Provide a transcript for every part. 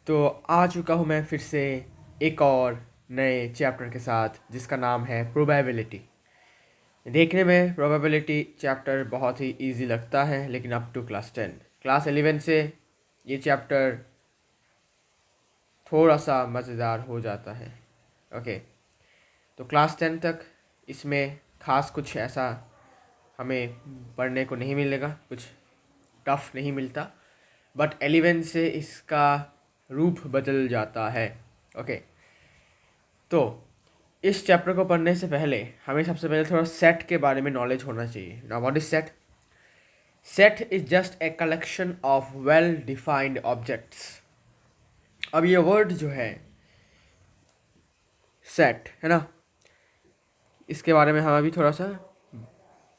तो आ चुका हूँ मैं फिर से एक और नए चैप्टर के साथ जिसका नाम है प्रोबेबिलिटी। देखने में प्रोबेबिलिटी चैप्टर बहुत ही इजी लगता है, लेकिन अप टू क्लास 11 से ये चैप्टर थोड़ा सा मज़ेदार हो जाता है। ओके, तो क्लास 10 तक इसमें खास कुछ ऐसा हमें पढ़ने को नहीं मिलेगा, कुछ टफ नहीं मिलता। बट 11 से इसका रूप बदल जाता है। ओके, तो इस चैप्टर को पढ़ने से पहले हमें सबसे पहले थोड़ा सेट के बारे में नॉलेज होना चाहिए। Now what is set? Set is just a collection of well defined objects. अब ये वर्ड जो है सेट है ना, इसके बारे में हम अभी थोड़ा सा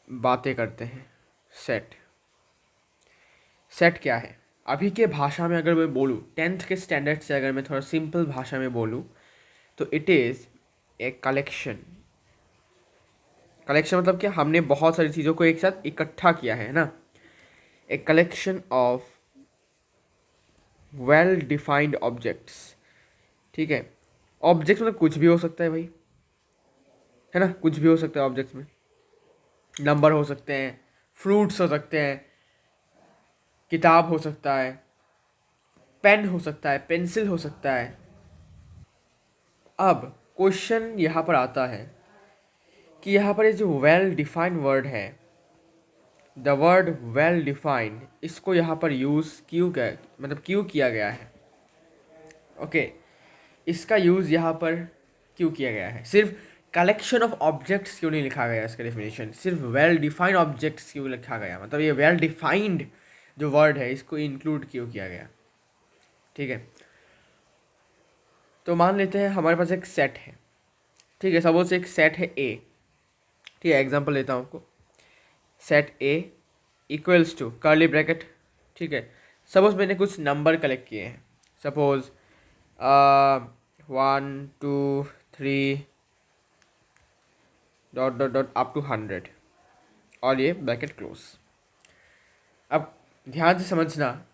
बातें करते हैं। सेट सेट क्या है? अभी के भाषा में अगर मैं बोलूँ, 10th के स्टैंडर्ड से अगर मैं थोड़ा सिंपल भाषा में बोलूँ, तो it is a collection. Collection मतलब क्या? हमने बहुत सारी चीज़ों को एक साथ इकट्ठा किया है ना। A collection of well defined objects. ठीक है, ऑब्जेक्ट्स मतलब कुछ भी हो सकता है भाई, है ना। कुछ भी हो सकता है ऑब्जेक्ट्स में। नंबर हो सकते हैं, फ्रूट्स हो सकते हैं, किताब हो सकता है, पेन हो सकता है, पेंसिल हो सकता है। अब क्वेश्चन यहाँ पर आता है कि यहाँ पर ये जो वेल डिफाइंड वर्ड है, द वर्ड वेल डिफाइंड, इसको यहाँ पर यूज़ क्यों गया, मतलब क्यों किया गया है? ओके, इसका यूज़ यहाँ पर क्यों किया गया है? सिर्फ कलेक्शन ऑफ ऑब्जेक्ट्स क्यों नहीं लिखा गया इसका डेफिनेशन? सिर्फ वेल डिफाइंड ऑब्जेक्ट्स क्यों लिखा गया? मतलब ये वेल डिफाइंड जो वर्ड है इसको इंक्लूड क्यों किया गया? ठीक है, तो मान लेते हैं हमारे पास एक सेट है। ठीक है, सपोज एक सेट है ए। ठीक है, एग्जांपल लेता हूँ आपको। Set A equals to curly bracket. ठीक है, सपोज मैंने कुछ नंबर कलेक्ट किए हैं। Suppose 1 2 3 dot dot dot up to 100, और ये ब्रैकेट क्लोज। अब ध्यान से समझना,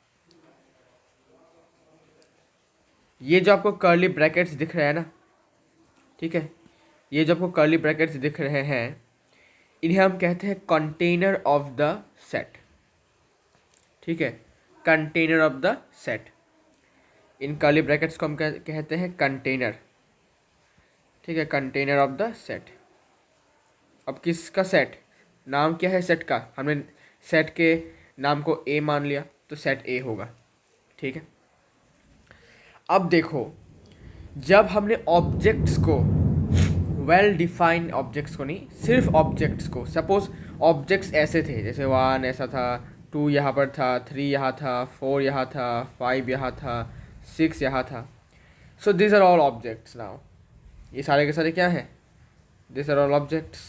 ये जो आपको कर्ली ब्रैकेट्स दिख रहे हैं ना, ठीक है, ये जो आपको कर्ली ब्रैकेट्स दिख रहे हैं, इन्हें हम कहते हैं कंटेनर ऑफ द सेट। ठीक है, container of the set. In curly brackets को हम कहते हैं कंटेनर। ठीक है, कंटेनर ऑफ द सेट। अब किसका सेट? नाम क्या है सेट का? हमने सेट के नाम को ए मान लिया, तो सेट ए होगा। ठीक है, अब देखो, जब हमने ऑब्जेक्ट्स को, वेल डिफाइंड ऑब्जेक्ट्स को नहीं, सिर्फ ऑब्जेक्ट्स को, सपोज ऑब्जेक्ट्स ऐसे थे, जैसे 1 ऐसा था, 2 यहाँ पर था, 3 यहाँ था, 4 यहाँ था, 5 यहाँ था, 6 यहाँ था। So this are all objects. Now ये सारे के सारे क्या हैं? This are all objects.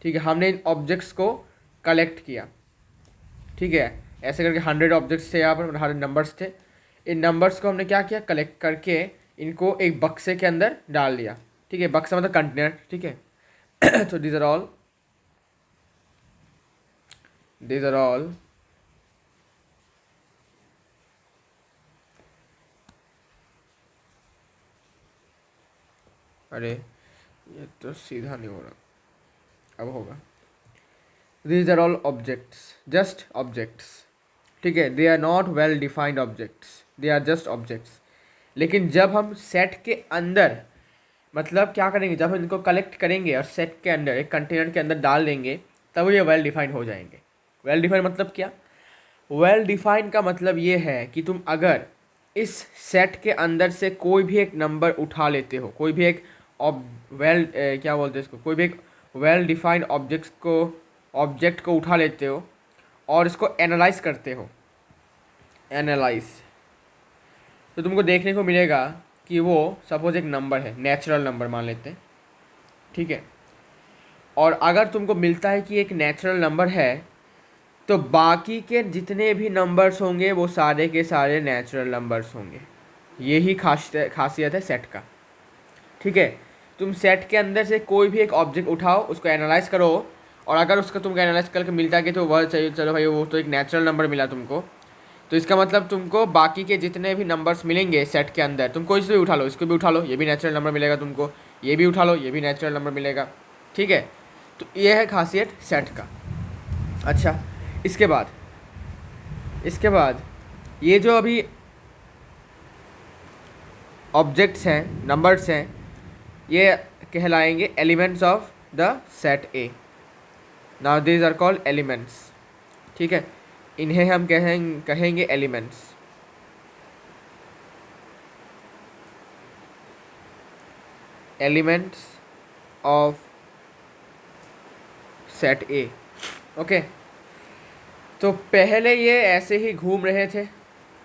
ठीक है, हमने इन ऑब्जेक्ट्स को कलेक्ट किया। ठीक है, ऐसे करके 100 ऑब्जेक्ट्स थे यहाँ पर, 100 नंबर्स थे। इन नंबर्स को हमने क्या किया? कलेक्ट करके इनको एक बक्से के अंदर डाल दिया। ठीक है, बक्सा मतलब कंटेनर। ठीक है तो these are all अरे ये तो सीधा नहीं हो रहा, अब होगा। these are all objects, just objects। ठीक है, they are not well defined objects, they are just objects. लेकिन जब हम सेट के अंदर, मतलब क्या करेंगे, जब हम इनको कलेक्ट करेंगे और सेट के अंदर एक कंटेनर के अंदर डाल देंगे, तब ये वेल डिफाइंड हो जाएंगे। वेल डिफाइंड मतलब क्या? वेल डिफाइंड का मतलब ये है कि तुम अगर इस सेट के अंदर से कोई भी एक नंबर उठा लेते हो, कोई भी एक क्या बोलते हैं इसको, कोई भी एक वेल डिफाइंड ऑब्जेक्ट को उठा लेते हो और इसको एनालाइज करते हो, एनालाइज, तो तुमको देखने को मिलेगा कि वो सपोज एक नंबर है, नेचुरल नंबर मान लेते हैं। ठीक है, और अगर तुमको मिलता है कि एक नेचुरल नंबर है, तो बाकी के जितने भी नंबर्स होंगे वो सारे के सारे नेचुरल नंबर्स होंगे। यही खासियत है सेट का। ठीक है, तुम सेट के अंदर से कोई भी एक ऑब्जेक्ट उठाओ, उसको एनालाइज करो, और अगर उसका तुमको एनालाइज करके मिलता है कि तो वह चाहिए, चलो भाई वो तो एक नेचुरल नंबर मिला तुमको, तो इसका मतलब तुमको बाकी के जितने भी नंबर्स मिलेंगे सेट के अंदर, तुम कोई से भी उठा लो, इसको भी उठा लो, ये भी नेचुरल नंबर मिलेगा तुमको, ये भी उठा लो, ये भी नेचुरल नंबर मिलेगा। ठीक है, तो ये है खासियत सेट का। अच्छा, इसके बाद ये जो अभी ऑब्जेक्ट्स हैं, नंबर्स हैं, ये कहलाएंगे elements of the set A. Now these are called elements. ठीक है, इन्हें हम कहेंगे एलिमेंट्स। Elements of set A. Okay, तो पहले ये ऐसे ही घूम रहे थे,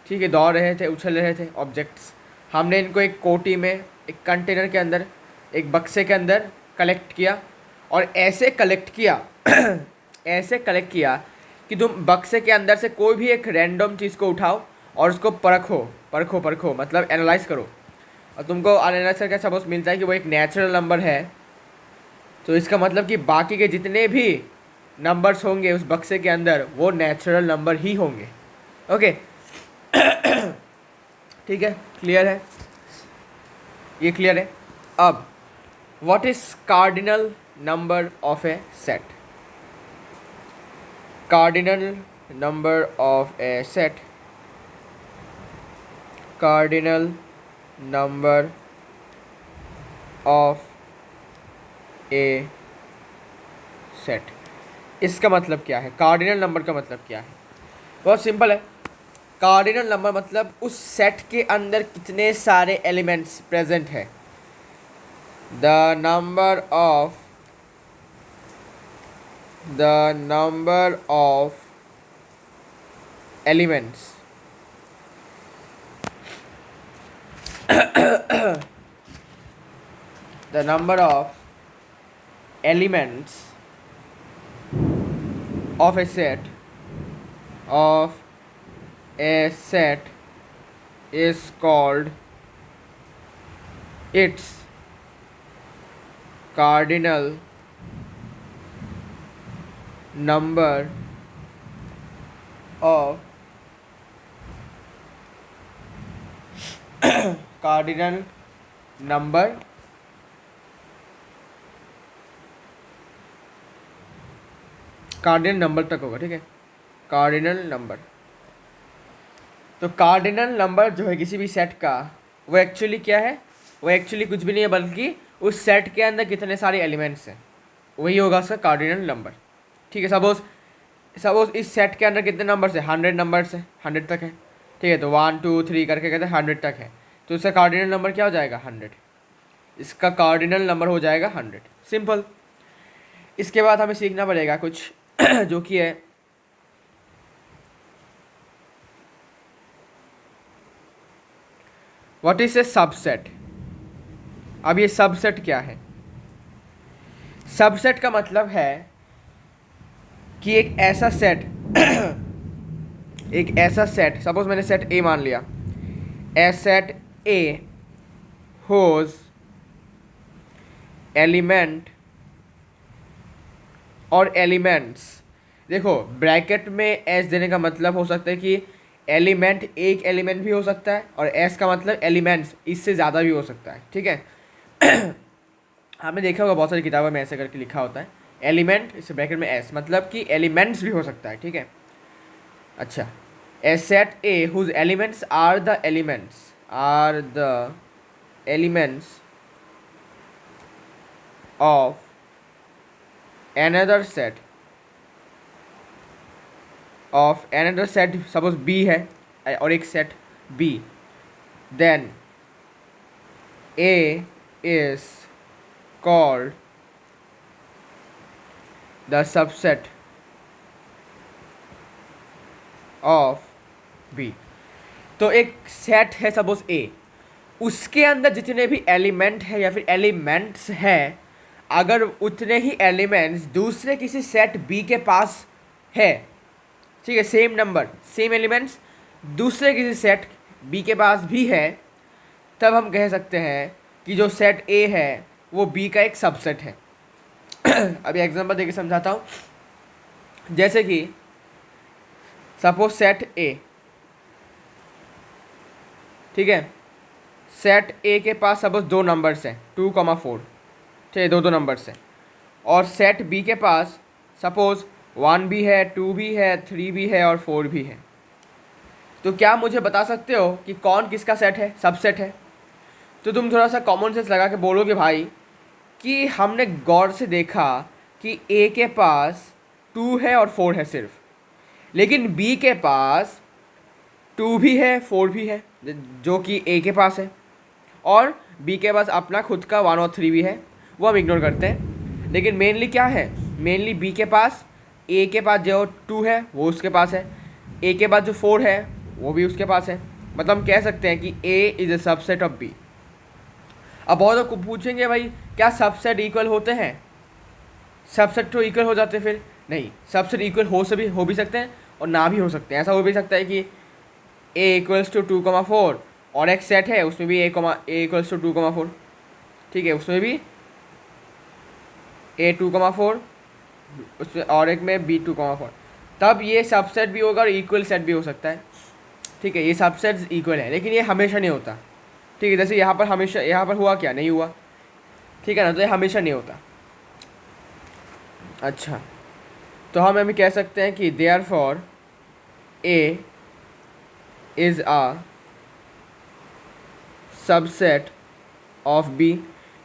ठीक है, दौड़ रहे थे, उछल रहे थे ऑब्जेक्ट्स। हमने इनको एक कोटी में, एक कंटेनर के अंदर, एक बक्से के अंदर कलेक्ट किया, और ऐसे कलेक्ट किया ऐसे कलेक्ट किया कि तुम बक्से के अंदर से कोई भी एक रैंडम चीज़ को उठाओ और उसको परखो मतलब एनालाइज करो, और तुमको एनालाइज करके सपोज मिलता है कि वो एक नेचुरल नंबर है। तो इसका मतलब कि बाकी के जितने भी नंबर्स होंगे उस बक्से के अंदर वो नेचुरल नंबर ही होंगे। ओके ठीक है, क्लियर है, ये क्लियर है। अब what is cardinal number of A set? Cardinal number of A set, cardinal number of A set, इसका मतलब क्या है? कार्डिनल नंबर का मतलब क्या है? बहुत सिंपल है। कार्डिनल नंबर मतलब उस सेट के अंदर कितने सारे एलिमेंट्स प्रेजेंट है। The number of elements the number of elements of a set is called its cardinal number of cardinal number cardinal number तक होगा। ठीक है, कार्डिनल नंबर। तो कार्डिनल नंबर जो है किसी भी सेट का, वो एक्चुअली क्या है? वो एक्चुअली कुछ भी नहीं है, बल्कि उस सेट के अंदर कितने सारे एलिमेंट्स हैं वही होगा उसका कार्डिनल नंबर। ठीक है, सपोज इस सेट के अंदर कितने नंबर्स है? 100 नंबर्स है, 100 तक है। ठीक है, तो 1 2 3 करके कहते हैं 100 तक है, तो इसका कार्डिनल नंबर क्या हो जाएगा? 100। इसका कार्डिनल नंबर हो जाएगा 100। सिंपल। इसके बाद हमें सीखना पड़ेगा कुछ जो कि है व्हाट इज ए सबसेट। अब ये सबसेट क्या है? सबसेट का मतलब है कि एक ऐसा सेट सपोज मैंने सेट ए मान लिया, ए सेट ए होज एलिमेंट और एलिमेंट्स। देखो, ब्रैकेट में एस देने का मतलब हो सकता है कि एलिमेंट एक एलिमेंट भी हो सकता है, और एस का मतलब एलिमेंट्स इससे ज़्यादा भी हो सकता है। ठीक है आपने देखा होगा बहुत सारी किताबों में ऐसे करके लिखा होता है, एलिमेंट इस ब्रैकेट में एस, मतलब कि एलिमेंट्स भी हो सकता है। ठीक है, अच्छा, a set A whose elements are the elements of another set suppose B है और एक set B, then A is called the subset of B. तो एक सेट है सपोज ए, उसके अंदर जितने भी एलिमेंट है या फिर एलिमेंट्स हैं, अगर उतने ही एलिमेंट्स दूसरे किसी सेट बी के पास है, ठीक है, सेम नंबर सेम एलिमेंट्स दूसरे किसी सेट बी के पास भी है, तब हम कह सकते हैं कि जो सेट ए है वो बी का एक सबसेट है। अभी एग्जांपल देके समझाता हूँ। जैसे कि सपोज सेट ए ठीक है। सेट ए के पास सपोज दो नंबर्स हैं 2,4, ठीक है, दो दो नंबर्स हैं। और सेट बी के पास सपोज 1 भी है, 2 भी है, 3 भी है और 4 भी है। तो क्या मुझे बता सकते हो कि कौन किसका सेट है, सबसेट है? तो तुम थोड़ा सा कॉमन सेंस लगा के बोलोगे भाई कि हमने गौर से देखा कि ए के पास 2 है और 4 है सिर्फ, लेकिन बी के पास 2 भी है, 4 भी है, जो कि ए के पास है, और बी के पास अपना खुद का 1 और 3 भी है, वो हम इग्नोर करते हैं। लेकिन मेनली क्या है, मेनली बी के पास, ए के पास जो 2 है वो उसके पास है, ए के पास जो 4 है वो भी उसके पास है। मतलब हम कह सकते हैं कि A is a subset of B. अब बहुत लोग पूछेंगे भाई क्या सबसेट इक्वल होते हैं? सबसेट तो इक्वल हो जाते फिर? नहीं, सबसेट इक्वल हो भी सकते हैं और ना भी हो सकते हैं। ऐसा हो भी सकता है कि ए इक्वल्स टू 2,4 और एक सेट है उसमें भी ए इक्वल्स टू 2,4, ठीक है, उसमें भी ए 2,4, उसमें और एक में बी 2,4, तब ये सबसेट भी होगा और इक्वल सेट भी हो सकता है। ठीक है, ये सबसेट्स इक्वल है, लेकिन ये हमेशा नहीं होता। ठीक है, जैसे यहाँ पर हमेशा, यहाँ पर हुआ क्या, नहीं हुआ, ठीक है ना, तो ये हमेशा नहीं होता। अच्छा, तो हम अभी कह सकते हैं कि therefore A is a subset of B,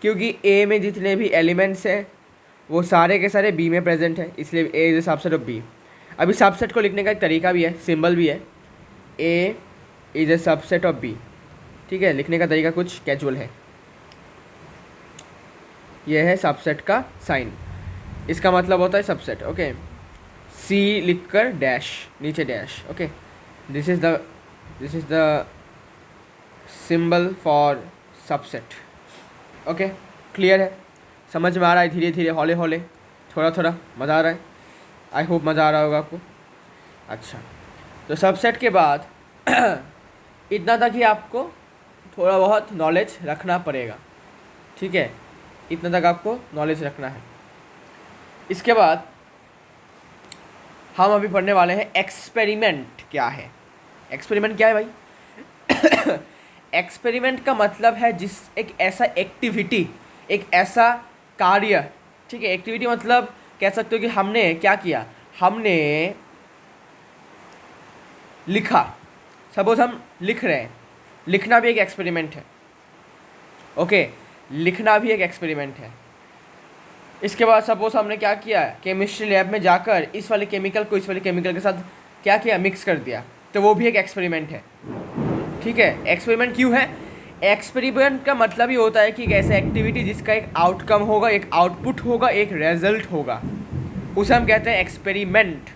क्योंकि ए में जितने भी एलिमेंट्स हैं वो सारे के सारे बी में प्रेजेंट है, इसलिए A is a subset of B. अभी सबसेट को लिखने का एक तरीका भी है, सिंबल भी है, A is a subset of B. ठीक है, लिखने का तरीका कुछ कैजुअल है, यह है सबसेट का साइन, इसका मतलब होता है सबसेट। ओके, सी लिखकर डैश, नीचे dash. Okay, this is the symbol for subset. Okay, clear है, समझ में आ रहा है, धीरे धीरे, हौले हौले, थोड़ा थोड़ा मज़ा आ रहा है। आई होप मज़ा आ रहा होगा आपको। अच्छा, तो सबसेट के बाद इतना तक ही आपको थोड़ा बहुत नॉलेज रखना पड़ेगा। ठीक है, इतना तक आपको नॉलेज रखना है। इसके बाद हम अभी पढ़ने वाले हैं एक्सपेरिमेंट क्या है। एक्सपेरिमेंट क्या है भाई? एक्सपेरिमेंट का मतलब है एक ऐसा एक्टिविटी, एक ऐसा कार्य। ठीक है, एक्टिविटी मतलब कह सकते हो कि हमने क्या किया, हमने लिखा। सपोज हम लिख रहे हैं, लिखना भी एक एक्सपेरिमेंट है। ओके, लिखना भी एक एक्सपेरिमेंट है। इसके बाद सपोज हमने क्या किया, केमिस्ट्री लैब में जाकर इस वाले केमिकल को इस वाले केमिकल के साथ क्या किया, मिक्स कर दिया, तो वो भी एक एक्सपेरिमेंट है। ठीक है, एक्सपेरिमेंट क्यों है? एक्सपेरिमेंट का मतलब ही होता है कि एक ऐसा एक्टिविटी जिसका एक आउटकम होगा, एक आउटपुट होगा, एक रिजल्ट होगा, उसे हम कहते हैं एक्सपेरिमेंट।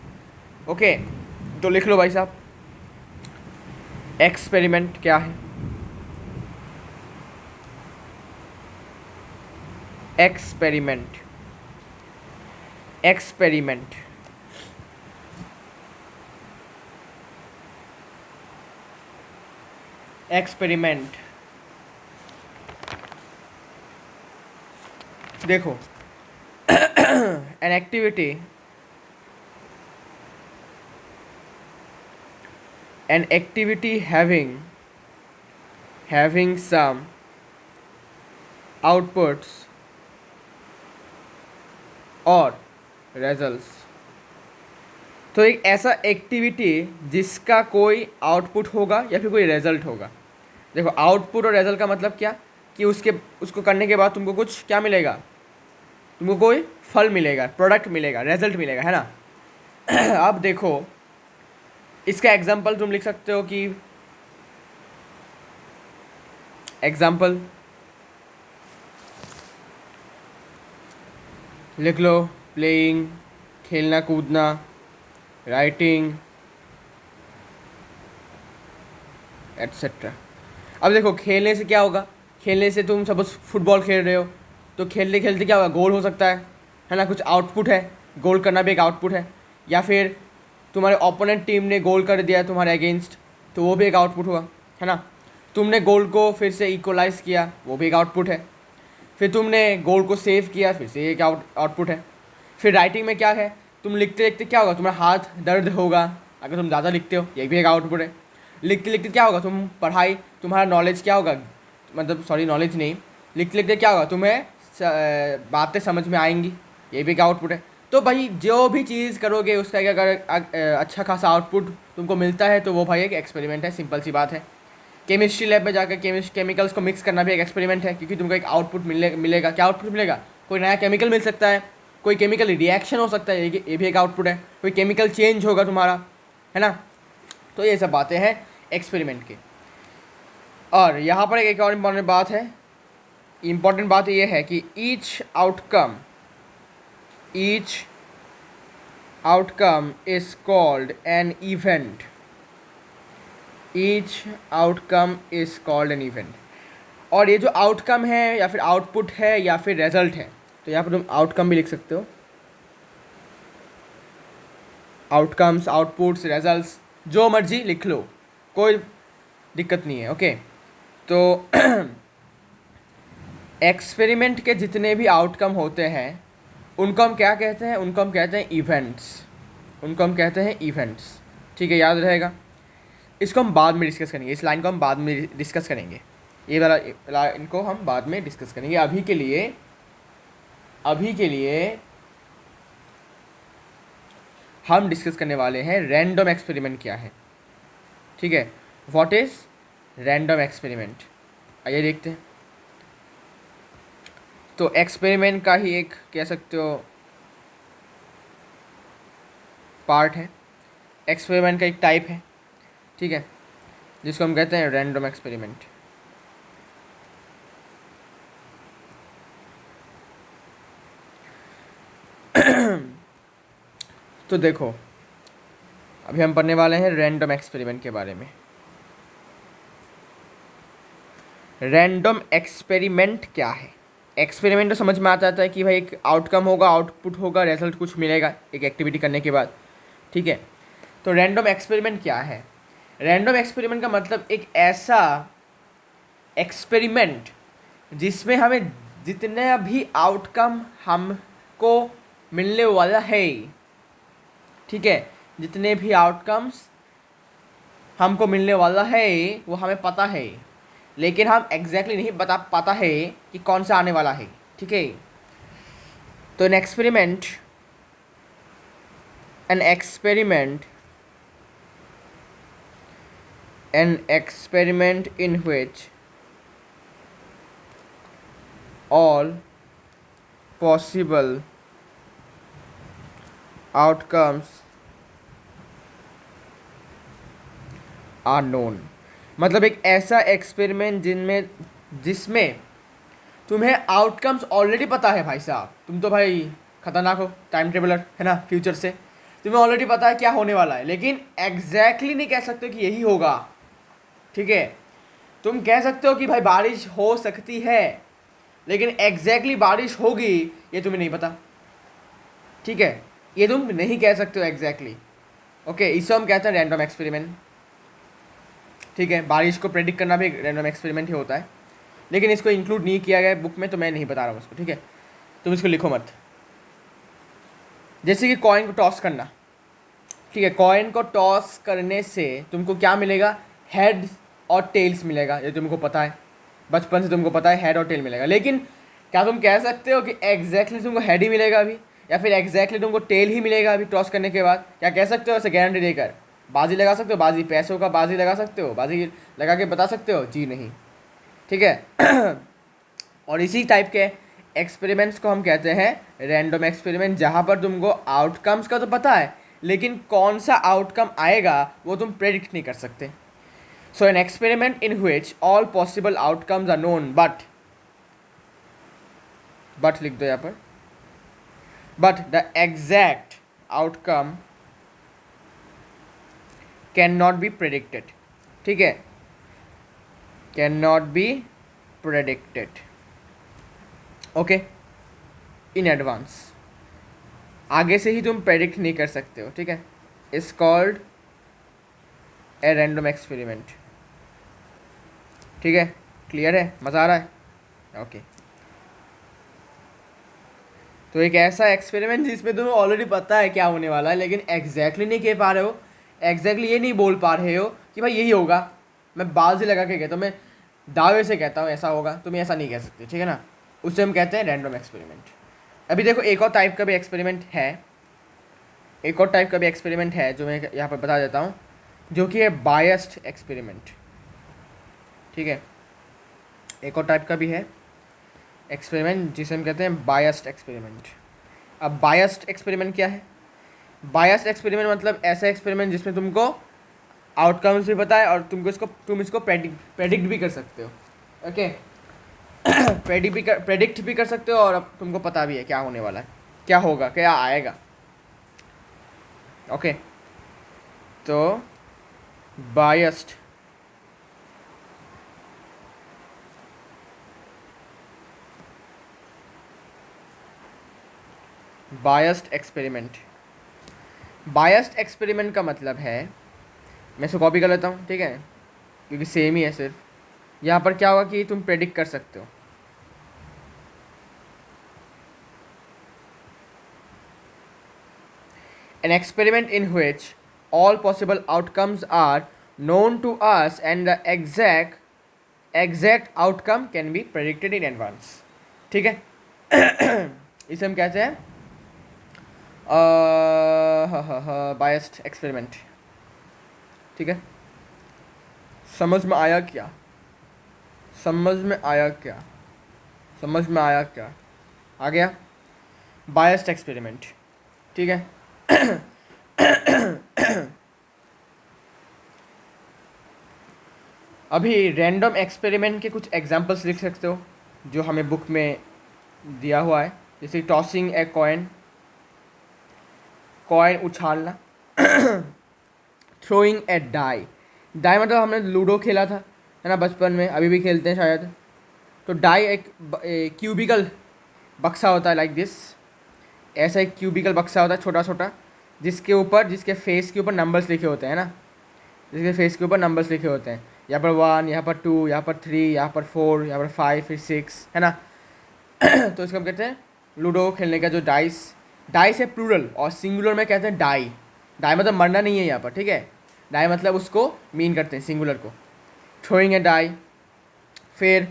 ओके, तो लिख लो भाई साहब, एक्सपेरिमेंट क्या है? एक्सपेरिमेंट, एक्सपेरिमेंट एक्सपेरिमेंट देखो, an activity, having some outputs और results। तो एक ऐसा एक्टिविटी जिसका कोई आउटपुट होगा या फिर कोई रिजल्ट होगा। देखो, आउटपुट और रिजल्ट का मतलब क्या, कि उसको करने के बाद तुमको कुछ क्या मिलेगा, तुमको कोई फल मिलेगा, प्रोडक्ट मिलेगा, रिजल्ट मिलेगा, है ना। अब देखो, इसका एग्जाम्पल तुम लिख सकते हो कि एग्जाम्पल लिख लो, प्लेइंग, खेलना कूदना, राइटिंग, एट्सेट्रा। अब देखो, खेलने से क्या होगा, खेलने से तुम सपोज फुटबॉल खेल रहे हो, तो खेलते खेलते क्या होगा, गोल हो सकता है ना, कुछ आउटपुट है, गोल करना भी एक आउटपुट है। या फिर तुम्हारे ओपोनेंट टीम ने गोल कर दिया तुम्हारे अगेंस्ट, तो वो भी एक आउटपुट हुआ, है ना। तुमने गोल को फिर से इक्वलाइज किया, वो भी एक आउटपुट है। फिर तुमने गोल को सेव किया, फिर से एक आउटपुट है। फिर राइटिंग में क्या है, तुम लिखते लिखते क्या होगा, तुम्हारा हाथ दर्द होगा अगर तुम ज़्यादा लिखते हो, ये भी एक आउटपुट है। लिखते लिखते क्या होगा, तुम पढ़ाई, तुम्हारा नॉलेज क्या होगा, मतलब सॉरी नॉलेज नहीं, लिखते लिखते क्या होगा, तुम्हें बातें समझ में आएंगी, ये भी एक आउटपुट है। तो भाई जो भी चीज़ करोगे उसका अगर अच्छा खासा आउटपुट तुमको मिलता है तो वो भाई एक एक्सपेरिमेंट है, सिंपल सी बात है। केमिस्ट्री लैब में जाकर केमिकल्स को मिक्स करना भी एक एक्सपेरिमेंट है, क्योंकि तुमको एक आउटपुट मिलेगा। क्या आउटपुट मिलेगा, कोई नया केमिकल मिल सकता है, कोई केमिकल रिएक्शन हो सकता है, ये भी एक आउटपुट है, कोई केमिकल चेंज होगा तुम्हारा, है ना। तो ये सब बातें हैं एक्सपेरिमेंट की। और यहाँ पर एक और इम्पॉर्टेंट बात है, इम्पॉर्टेंट बात ये है कि each outcome is called an event. Each outcome is called an event. और ये जो आउटकम है या फिर आउटपुट है या फिर रिजल्ट है, तो यहाँ पर तुम आउटकम भी लिख सकते हो, आउटकम्स, आउटपुट्स, रिजल्ट्स, जो मर्जी लिख लो, कोई दिक्कत नहीं है। ओके, तो एक्सपेरिमेंट के जितने भी आउटकम होते हैं उनको हम क्या कहते हैं, उनको हम कहते हैं इवेंट्स, उनको हम कहते हैं इवेंट्स। ठीक है, याद रहेगा। इसको हम बाद में डिस्कस करेंगे, इस लाइन को हम बाद में डिस्कस करेंगे, ये वाला इनको हम बाद में डिस्कस करेंगे। अभी के लिए हम डिस्कस करने वाले हैं रैंडम एक्सपेरिमेंट क्या है। ठीक है, व्हाट इज़ रैंडम एक्सपेरिमेंट, आइए देखते हैं। तो एक्सपेरिमेंट का ही एक कह सकते हो पार्ट है, एक्सपेरिमेंट का एक टाइप है, ठीक है, जिसको हम कहते हैं रैंडम एक्सपेरिमेंट। तो देखो, अभी हम पढ़ने वाले हैं रैंडम एक्सपेरिमेंट के बारे में। रैंडम एक्सपेरिमेंट क्या है? एक्सपेरिमेंट तो समझ में आ जाता है कि भाई एक आउटकम होगा, आउटपुट होगा, रिजल्ट कुछ मिलेगा एक एक्टिविटी करने के बाद, ठीक है। तो रैंडम एक्सपेरिमेंट क्या है? रैंडम एक्सपेरिमेंट का मतलब एक ऐसा एक्सपेरिमेंट जिसमें हमें जितने भी आउटकम हमको मिलने वाला है, ठीक है, जितने भी आउटकम्स हमको मिलने वाला है वो हमें पता है, लेकिन हम एग्जैक्टली नहीं बता पाता है कि कौन सा आने वाला है, ठीक है। तो an experiment in which all possible outcomes are known। मतलब एक ऐसा एक्सपेरिमेंट जिसमें तुम्हें आउटकम्स ऑलरेडी पता है। भाई साहब, तुम तो भाई खतरनाक हो, टाइम ट्रेवलर है ना, फ्यूचर से तुम्हें ऑलरेडी पता है क्या होने वाला है, लेकिन एग्जैक्टली नहीं कह सकते कि यही होगा, ठीक है। तुम कह सकते हो कि भाई बारिश हो सकती है, लेकिन एग्जैक्टली बारिश होगी ये तुम्हें नहीं पता, ठीक है, ये तुम नहीं कह सकते हो एग्जैक्टली। ओके, इसे हम कहते हैं रैंडम एक्सपेरिमेंट, ठीक है। बारिश को प्रेडिक्ट करना भी एक रैंडम एक्सपेरिमेंट ही होता है, लेकिन इसको इंक्लूड नहीं किया गया है बुक में, तो मैं नहीं बता रहा हूँ उसको, ठीक है, तुम इसको लिखो मत। जैसे कि कॉइन को टॉस करना, ठीक है, कॉइन को टॉस करने से तुमको क्या मिलेगा, हेड और टेल्स मिलेगा, ये तुमको पता है, बचपन से तुमको पता है हेड और टेल मिलेगा। लेकिन क्या तुम कह सकते हो कि एग्जैक्टली तुमको हेड ही मिलेगा अभी, या फिर एग्जैक्टली तुमको टेल ही मिलेगा अभी टॉस करने के बाद? क्या कह सकते हो ऐसे गारंटी देकर? बाजी लगा सकते हो, बाजी पैसों का बाजी लगा सकते हो, बाजी लगा के बता सकते हो? जी नहीं, ठीक है। और इसी टाइप के एक्सपेरिमेंट्स को हम कहते हैं रैंडम एक्सपेरिमेंट, जहाँ पर तुमको आउटकम्स का तो पता है, लेकिन कौन सा आउटकम आएगा वो तुम प्रेडिक्ट नहीं कर सकते। So an experiment in which all possible outcomes are known but लिख दो यहाँ पर, but the exact outcome cannot be predicted, ठीक है, cannot be predicted, okay, in advance, आगे से ही तुम प्रेडिक्ट नहीं कर सकते हो, ठीक है। Is called a random experiment, ठीक है, क्लियर है, मज़ा आ रहा है? ओके, तो एक ऐसा एक्सपेरिमेंट जिसमें तुम्हें ऑलरेडी पता है क्या होने वाला है, लेकिन एग्जैक्टली नहीं कह पा रहे हो, एग्जैक्टली ये नहीं बोल पा रहे हो कि भाई यही होगा, मैं बाजी लगा के कहता हूँ, मैं दावे से कहता हूँ ऐसा होगा, तुम ऐसा नहीं कह सकते, ठीक है ना। उसे हम कहते हैं रैंडम एक्सपेरिमेंट। अभी देखो एक और टाइप का भी एक्सपेरिमेंट है, एक और टाइप का भी एक्सपेरिमेंट है जो मैं यहाँ पर बता देता हूँ, जो कि है बायस्ड एक्सपेरिमेंट, ठीक है। एक और टाइप का भी है एक्सपेरिमेंट जिसे हम कहते हैं बायस्ड एक्सपेरिमेंट। अब बायस्ड एक्सपेरिमेंट क्या है? बायस्ड एक्सपेरिमेंट मतलब ऐसा एक्सपेरिमेंट जिसमें तुमको आउटकम्स भी पता है और तुम इसको प्रेडिक्ट भी कर सकते हो, ओके। प्रेडिक्ट भी कर सकते हो और अब तुमको पता भी है क्या होने वाला है, क्या होगा, क्या आएगा, ओके। तो बायस्ड एक्सपेरिमेंट, बायस्ड एक्सपेरिमेंट का मतलब है, मैं इसको कॉपी कर लेता हूँ, ठीक है, क्योंकि सेम ही है सिर्फ। यहाँ पर क्या होगा कि तुम प्रेडिक्ट कर सकते हो, an experiment in which all possible outcomes are known to us and the exact outcome can be predicted in advance, ठीक है। इसे हम कहते हैं बायस्ड एक्सपेरिमेंट, ठीक है। समझ में आया क्या? समझ में आया क्या? समझ में आया क्या? आ गया बायस्ड एक्सपेरिमेंट, ठीक है। अभी रैंडम एक्सपेरिमेंट के कुछ एग्जांपल्स लिख सकते हो जो हमें बुक में दिया हुआ है, जैसे टॉसिंग ए कॉइन, कॉइन उछालना। थ्रोइंग ए डाई, डाई मतलब हमने लूडो खेला था, है ना, बचपन में, अभी भी खेलते हैं शायद। तो डाई एक क्यूबिकल बक्सा होता है, लाइक दिस, ऐसा एक क्यूबिकल बक्सा होता है छोटा छोटा, जिसके फेस के ऊपर नंबर्स लिखे होते हैं ना, जिसके फेस के ऊपर नंबर्स लिखे होते हैं, यहाँ पर 1, यहाँ पर 2, यहाँ पर 3, यहाँ पर 4, यहाँ पर 5, फिर 6, है ना। तो इसको हम कहते हैं लूडो खेलने का जो डाइस, डाइस है प्लूरल, और सिंगुलर में कहते हैं डाई। डाई मतलब मरना नहीं है यहाँ पर, ठीक है, डाई मतलब उसको मीन करते हैं सिंगुलर को। थ्रोइंग ए डाई, फिर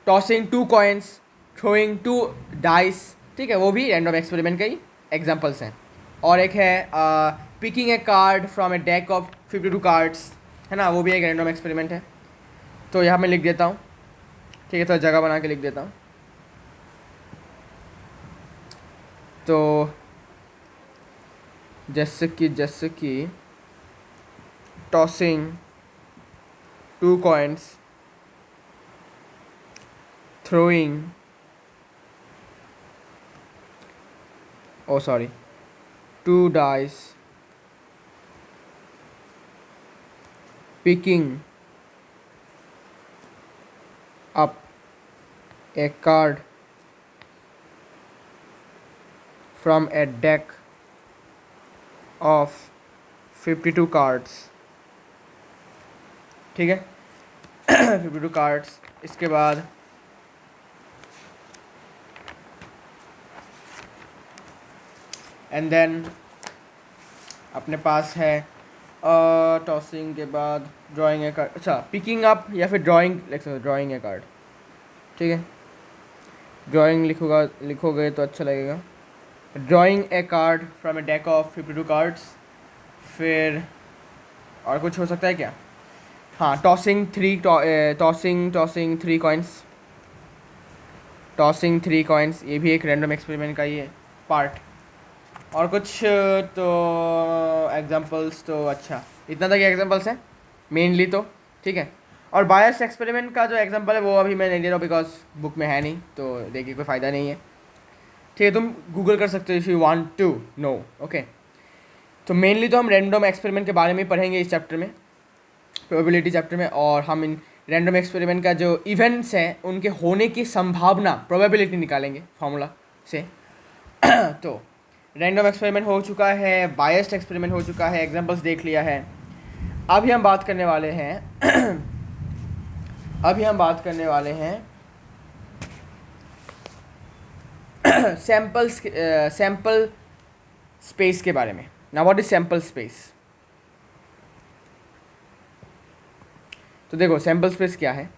टॉसिंग 2 कॉइन्स, थ्रोइंग 2 डाइस, ठीक है, वो भी रैंडम एक्सपेरिमेंट का ही एग्जाम्पल्स हैं। और एक है picking A card from A deck of 52 cards, है ना, वो भी एक रैंडम एक्सपेरिमेंट है। तो यहाँ मैं लिख देता हूँ, ठीक है, तो जगह बना के लिख देता हूँ। तो जैसे कि tossing 2 coins, throwing 2 dice, picking up a card from a deck of 52 cards, ठीक है। 52 कार्ड्स। इसके बाद एंड देन अपने पास है टॉसिंग के बाद ड्राइंग ए कार्ड, अच्छा पिकिंग अप या फिर ड्राइंग लिख सकते, ड्राइंग ए कार्ड, ठीक है, ड्राइंग लिखोगे तो अच्छा लगेगा। Drawing A card from A deck of 52 cards. फिर और कुछ हो सकता है क्या? हाँ, टॉसिंग 3 कॉइन्स, टॉसिंग 3 कॉइन्स, ये भी एक रैंडम एक्सपेरिमेंट का ही है पार्ट। और कुछ तो एग्जांपल्स तो अच्छा इतना तक एग्जांपल्स हैं मेनली, तो ठीक है। और बायस्ड एक्सपेरिमेंट का जो एग्जांपल है वो अभी मैं नहीं ले रहा हूँ बिकॉज बुक में है नहीं, तो देखिए कोई फ़ायदा नहीं है, ठीक है। तुम गूगल कर सकते हो if you want to know, okay. तो मेनली तो हम रैंडम एक्सपेरिमेंट के बारे में पढ़ेंगे इस चैप्टर में, प्रोबेबिलिटी चैप्टर में, और हम इन रैंडम एक्सपेरिमेंट का जो इवेंट्स हैं उनके होने की संभावना, प्रोबेबिलिटी निकालेंगे फॉर्मूला से। तो रैंडम एक्सपेरिमेंट हो चुका है, बायस्ड एक्सपेरिमेंट हो चुका है, एग्जांपल्स देख लिया है। अभी हम बात करने वाले हैं सैम्पल स्पेस के बारे में। Now what is sample space? तो देखो सैम्पल स्पेस क्या है,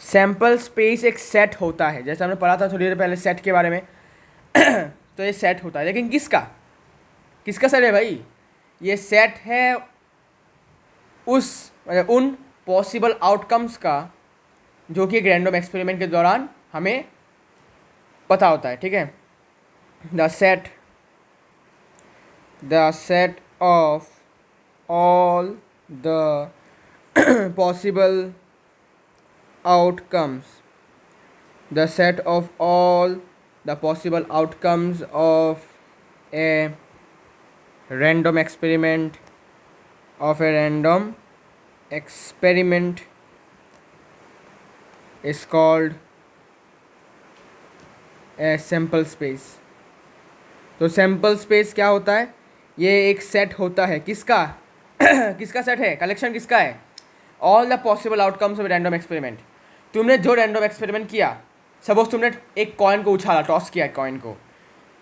सैम्पल स्पेस एक सेट होता है, जैसे हमने पढ़ा था थोड़ी देर पहले सेट के बारे में। तो ये सेट होता है, लेकिन किसका, किसका सेट है भाई, ये सेट है उस उन पॉसिबल आउटकम्स का जो कि एक रैंडम एक्सपेरिमेंट के दौरान हमें पता होता है, ठीक है। The set of all the possible outcomes the set of all the possible outcomes of a random experiment is called a sample space। तो सैम्पल स्पेस क्या होता है, ये एक सेट होता है किसका किसका सेट है, कलेक्शन किसका है, all the possible outcomes of random experiment. तुमने जो रैंडम एक्सपेरिमेंट किया, सपोज तुमने एक कॉइन को उछाला, टॉस किया कॉइन को,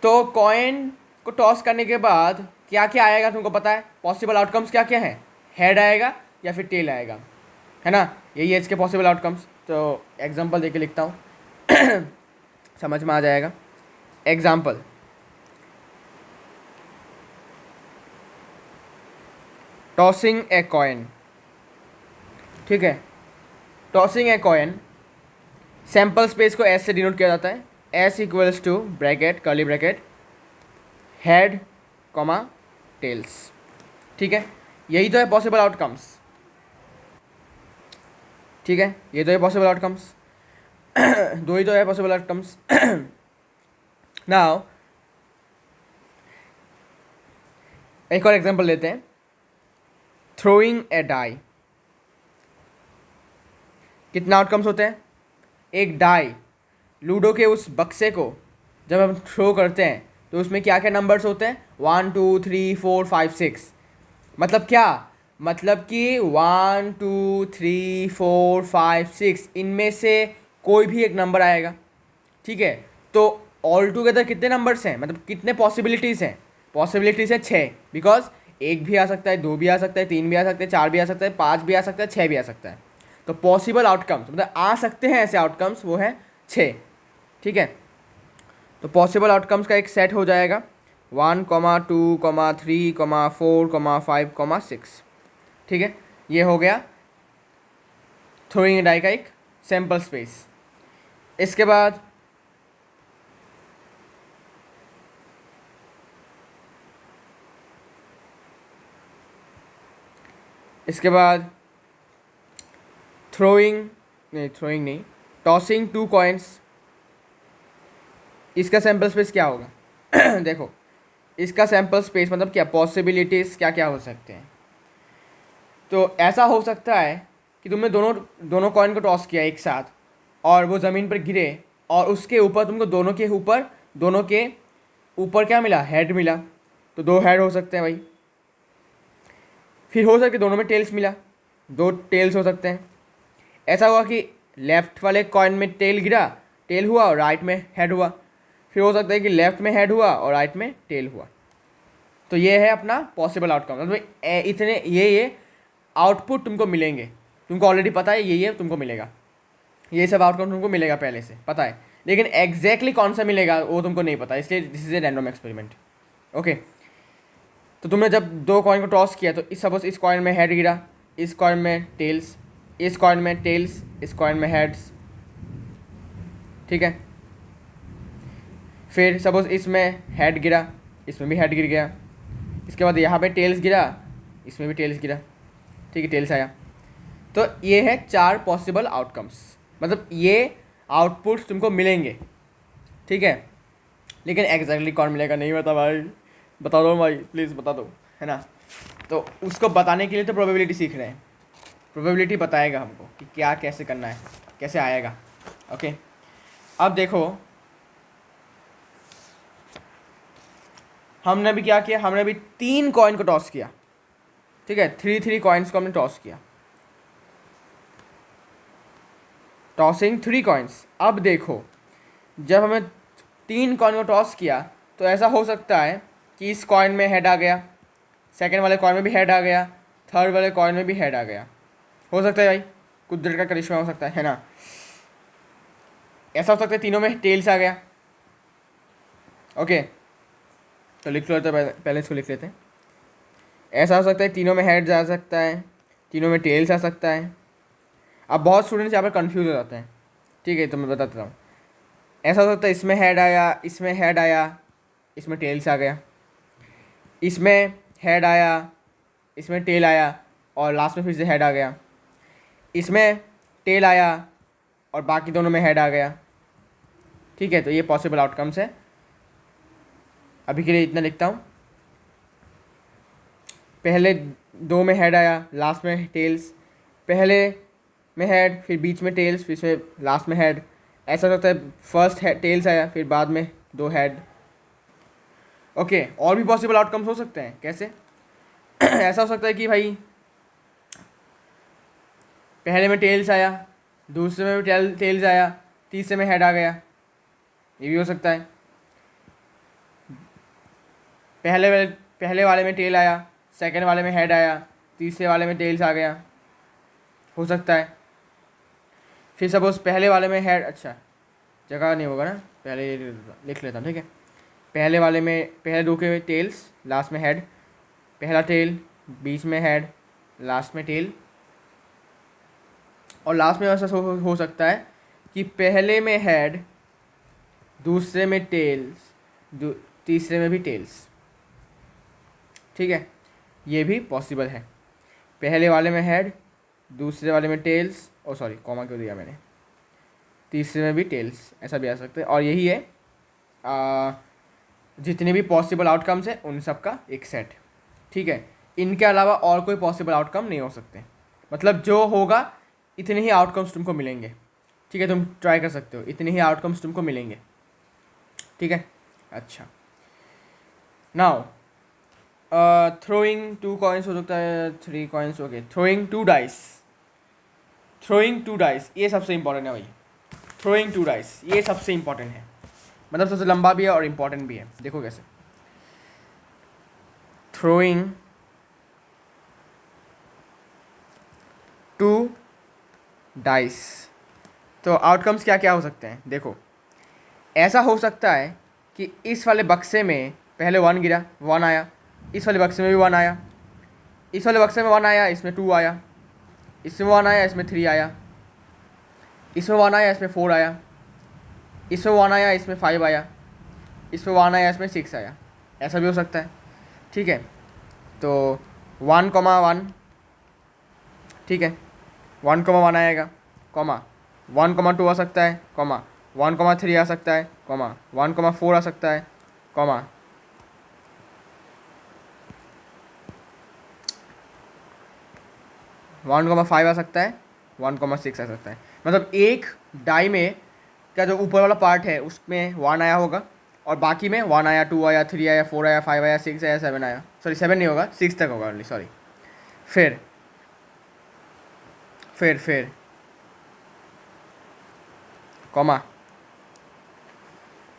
तो कॉइन को टॉस करने के बाद क्या क्या आएगा तुमको पता है, पॉसिबल आउटकम्स क्या क्या हैं, हेड आएगा या फिर टेल आएगा, है ना, यही है इसके पॉसिबल आउटकम्स। तो एग्जांपल देके लिखता हूँ समझ में आ जाएगा। एग्जांपल, टॉसिंग ए कॉइन, ठीक है, tossing a coin, sample space को एस से डिनोट किया जाता है, S equals to bracket curly bracket head comma tails, ठीक है, यही तो है पॉसिबल आउटकम्स, ठीक है, ये तो है पॉसिबल आउटकम्स दो ही तो है पॉसिबल आउटकम्स। नाउ एक और एग्जांपल लेते हैं, थ्रोइंग ए डाई, कितना आउटकम्स होते हैं, एक डाई, लूडो के उस बक्से को जब हम थ्रो करते हैं तो उसमें क्या क्या नंबर्स होते हैं, 1 2 3 4 5 6, मतलब क्या, मतलब कि 1 2 3 4 5 6 इनमें से कोई भी एक नंबर आएगा, ठीक है। तो ऑल टुगेदर कितने नंबर्स हैं, मतलब कितने पॉसिबिलिटीज़ हैं, पॉसिबिलिटीज़ है 6, बिकॉज एक भी आ सकता है, दो भी आ सकता है, तीन भी आ सकते हैं, चार भी आ सकता है, पाँच भी आ सकता है, छः भी आ सकता है। तो पॉसिबल आउटकम्स मतलब आ सकते हैं ऐसे आउटकम्स, वो है 6, ठीक है। तो पॉसिबल आउटकम्स का एक सेट हो जाएगा 1 2 3 4 5 6, ठीक है। ये हो गया थ्रोइंग डाई का एक सैम्पल स्पेस। इसके बाद थ्रोइंग नहीं, टॉसिंग 2 कॉइन्स, इसका सैम्पल स्पेस क्या होगा देखो, इसका सैम्पल स्पेस मतलब क्या, पॉसिबिलिटीज़ क्या क्या हो सकते हैं। तो ऐसा हो सकता है कि तुमने दोनों कॉइन को टॉस किया एक साथ और वो ज़मीन पर गिरे और उसके ऊपर तुमको दोनों के ऊपर क्या मिला, हेड मिला, तो 2 हेड हो सकते हैं भाई। फिर हो सकता है दोनों में टेल्स मिला, 2 टेल्स हो सकते हैं। ऐसा हुआ कि लेफ्ट वाले कॉइन में टेल हुआ और राइट में हेड हुआ। फिर हो सकता है कि लेफ्ट में हेड हुआ और राइट में टेल हुआ। तो ये है अपना पॉसिबल आउटकम, मतलब इतने ये आउटपुट तुमको मिलेंगे, तुमको ऑलरेडी पता है ये तुमको मिलेगा, ये सब आउटकम तुमको मिलेगा पहले से पता है, लेकिन एग्जैक्टली कौन सा मिलेगा वो तुमको नहीं पता, इसलिए this is a random experiment. Okay, तो तुमने जब 2 कॉइन को टॉस किया तो सपोज इस कॉइन में हेड गिरा, इस कॉइन में टेल्स, इस कॉइन में टेल्स, इस कॉइन में हेड्स, ठीक है। फिर सपोज इसमें हेड गिरा, इसमें भी हेड गिर गया, इसके बाद यहाँ पे टेल्स गिरा, इसमें भी टेल्स गिरा, ठीक है, टेल्स आया। तो ये है 4 पॉसिबल आउटकम्स, मतलब ये आउटपुट्स तुमको मिलेंगे, ठीक है। लेकिन एग्जैक्टली कौन मिलेगा नहीं पता भाई, बता दो भाई प्लीज़ बता दो, है ना। तो उसको बताने के लिए तो प्रोबेबिलिटी सीख रहे हैं, प्रोबेबिलिटी बताएगा हमको कि क्या कैसे करना है, कैसे आएगा। ओके, अब देखो हमने भी क्या किया, हमने भी 3 कॉइन को टॉस किया, ठीक है, 3 कॉइन्स को हमने टॉस किया, टॉसिंग 3 कॉइन्स। अब देखो जब हमें 3 कॉइन को टॉस किया तो ऐसा हो सकता है कि इस कॉइन में हेड आ गया, सेकंड वाले कॉइन में भी हेड आ गया, थर्ड वाले कॉइन में भी हेड आ गया। हो सकता है भाई, कुदरत का करिश्मा हो सकता है ना। ऐसा हो सकता है तीनों में टेल्स आ गया। ओके, तो लिख लो, तो पहले इसको लिख लेते हैं। ऐसा हो सकता है तीनों में हेड्स आ सकता है, तीनों में टेल्स आ सकता है। अब बहुत स्टूडेंट्स यहाँ पर कंफ्यूज हो जाते हैं, ठीक है, तो मैं बताता हूँ। ऐसा हो सकता है इसमें हेड आया, इसमें हेड आया, इसमें टेल्स आ गया, इसमें हेड आया, इसमें टेल आया, और लास्ट में फिर से हेड आ गया, इसमें टेल आया और बाकी दोनों में हेड आ गया। ठीक है, तो ये पॉसिबल आउटकम्स है। अभी के लिए इतना लिखता हूँ। पहले 2 में हेड आया, लास्ट में टेल्स, पहले में हेड, फिर बीच में टेल्स, फिर से लास्ट में हेड। ऐसा होता है फर्स्ट टेल्स आया, फिर बाद में 2 हेड। ओके, और भी पॉसिबल आउटकम्स हो सकते हैं। कैसे? ऐसा हो सकता है कि भाई पहले में टेल्स आया, दूसरे में भी टेल्स आया, तीसरे में हेड आ गया। ये भी हो सकता है। पहले वाले में टेल आया, सेकंड वाले में हेड आया, तीसरे वाले में टेल्स आ गया। हो सकता है। फिर सपोज पहले वाले में हेड, अच्छा जगह नहीं होगा ना, पहले लिख लेता हूँ, ठीक है। पहले वाले में, पहले 2 के टेल्स, लास्ट में हेड, पहला टेल, बीच में हेड, लास्ट में टेल। और लास्ट में ऐसा हो सकता है कि पहले में हेड, दूसरे में टेल्स, तीसरे में भी टेल्स। ठीक है, ये भी पॉसिबल है। पहले वाले में हेड, दूसरे वाले में टेल्स, ओ सॉरी कॉमा क्यों दिया मैंने, तीसरे में भी टेल्स, ऐसा भी आ सकता है। और यही है जितने भी पॉसिबल आउटकम्स हैं उन सब का एक सेट। ठीक है, इनके अलावा और कोई पॉसिबल आउटकम नहीं हो सकते। मतलब जो होगा इतने ही आउटकम्स तुमको मिलेंगे। ठीक है, तुम ट्राई कर सकते हो, इतने ही आउटकम्स तुमको मिलेंगे। ठीक है, अच्छा। नाउ थ्रोइंग 2 कॉइन्स हो सकता है, 3 coins. Okay, throwing 2 dice. Throwing 2 dice ये सबसे इंपॉर्टेंट है भाई। थ्रोइंग 2 डाइस ये सबसे इंपॉर्टेंट है, मतलब सबसे लंबा भी है और इम्पॉर्टेंट भी है। देखो कैसे। थ्रोइंग 2 डाइस, तो आउटकम्स क्या क्या हो सकते हैं। देखो, ऐसा हो सकता है कि इस वाले बक्से में पहले 1 गिरा, 1 आया, इस वाले बक्से में भी 1 आया, इस वाले बक्से में 1 आया, इसमें 2 आया, इसमें 1 आया, इसमें 3 आया, इसमें 1 आया, इसमें 4 आया, इसमें 1 आया, इसमें 5 आया, इसमें 1 आया, इसमें 6 आया। ऐसा भी हो सकता है। ठीक है, तो 1,1, ठीक है, 1,1 आएगा, कॉमा 1,2 आ सकता है, कॉमा 1,3 आ सकता है, कॉमा 1,4 आ सकता है, कॉमा 1,5 आ सकता है, 1,6 आ सकता है। मतलब एक डाई में क्या जो ऊपर वाला पार्ट है उसमें 1 आया होगा, और बाकी में 1 आया, 2 आया, 3 आया, 4 आया, 5 आया, 6 आया, 7 आया। सॉरी 7 नहीं होगा, 6 तक होगा ओनली, सॉरी। फिर कॉमा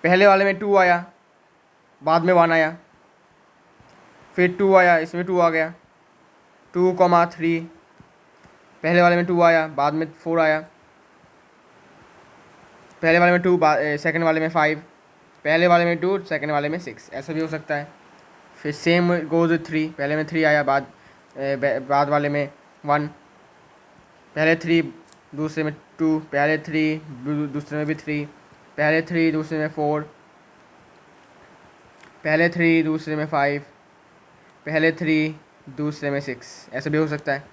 पहले वाले में 2 आया, बाद में 1 आया, फिर 2 आया, इसमें 2 आ गया, 2,3, पहले वाले में 2 आया, बाद में 4 आया, पहले वाले में 2, सेकंड वाले में 5, पहले वाले में 2, सेकंड वाले में 6। ऐसा भी हो सकता है। फिर सेम गोज विथ 3, पहले में 3 आया, बाद वाले में 1, पहले 3, दूसरे में 2, पहले 3, दूसरे में भी 3, पहले 3, दूसरे में 4, पहले 3, दूसरे में 5, पहले 3, दूसरे में 6। ऐसा भी हो सकता है।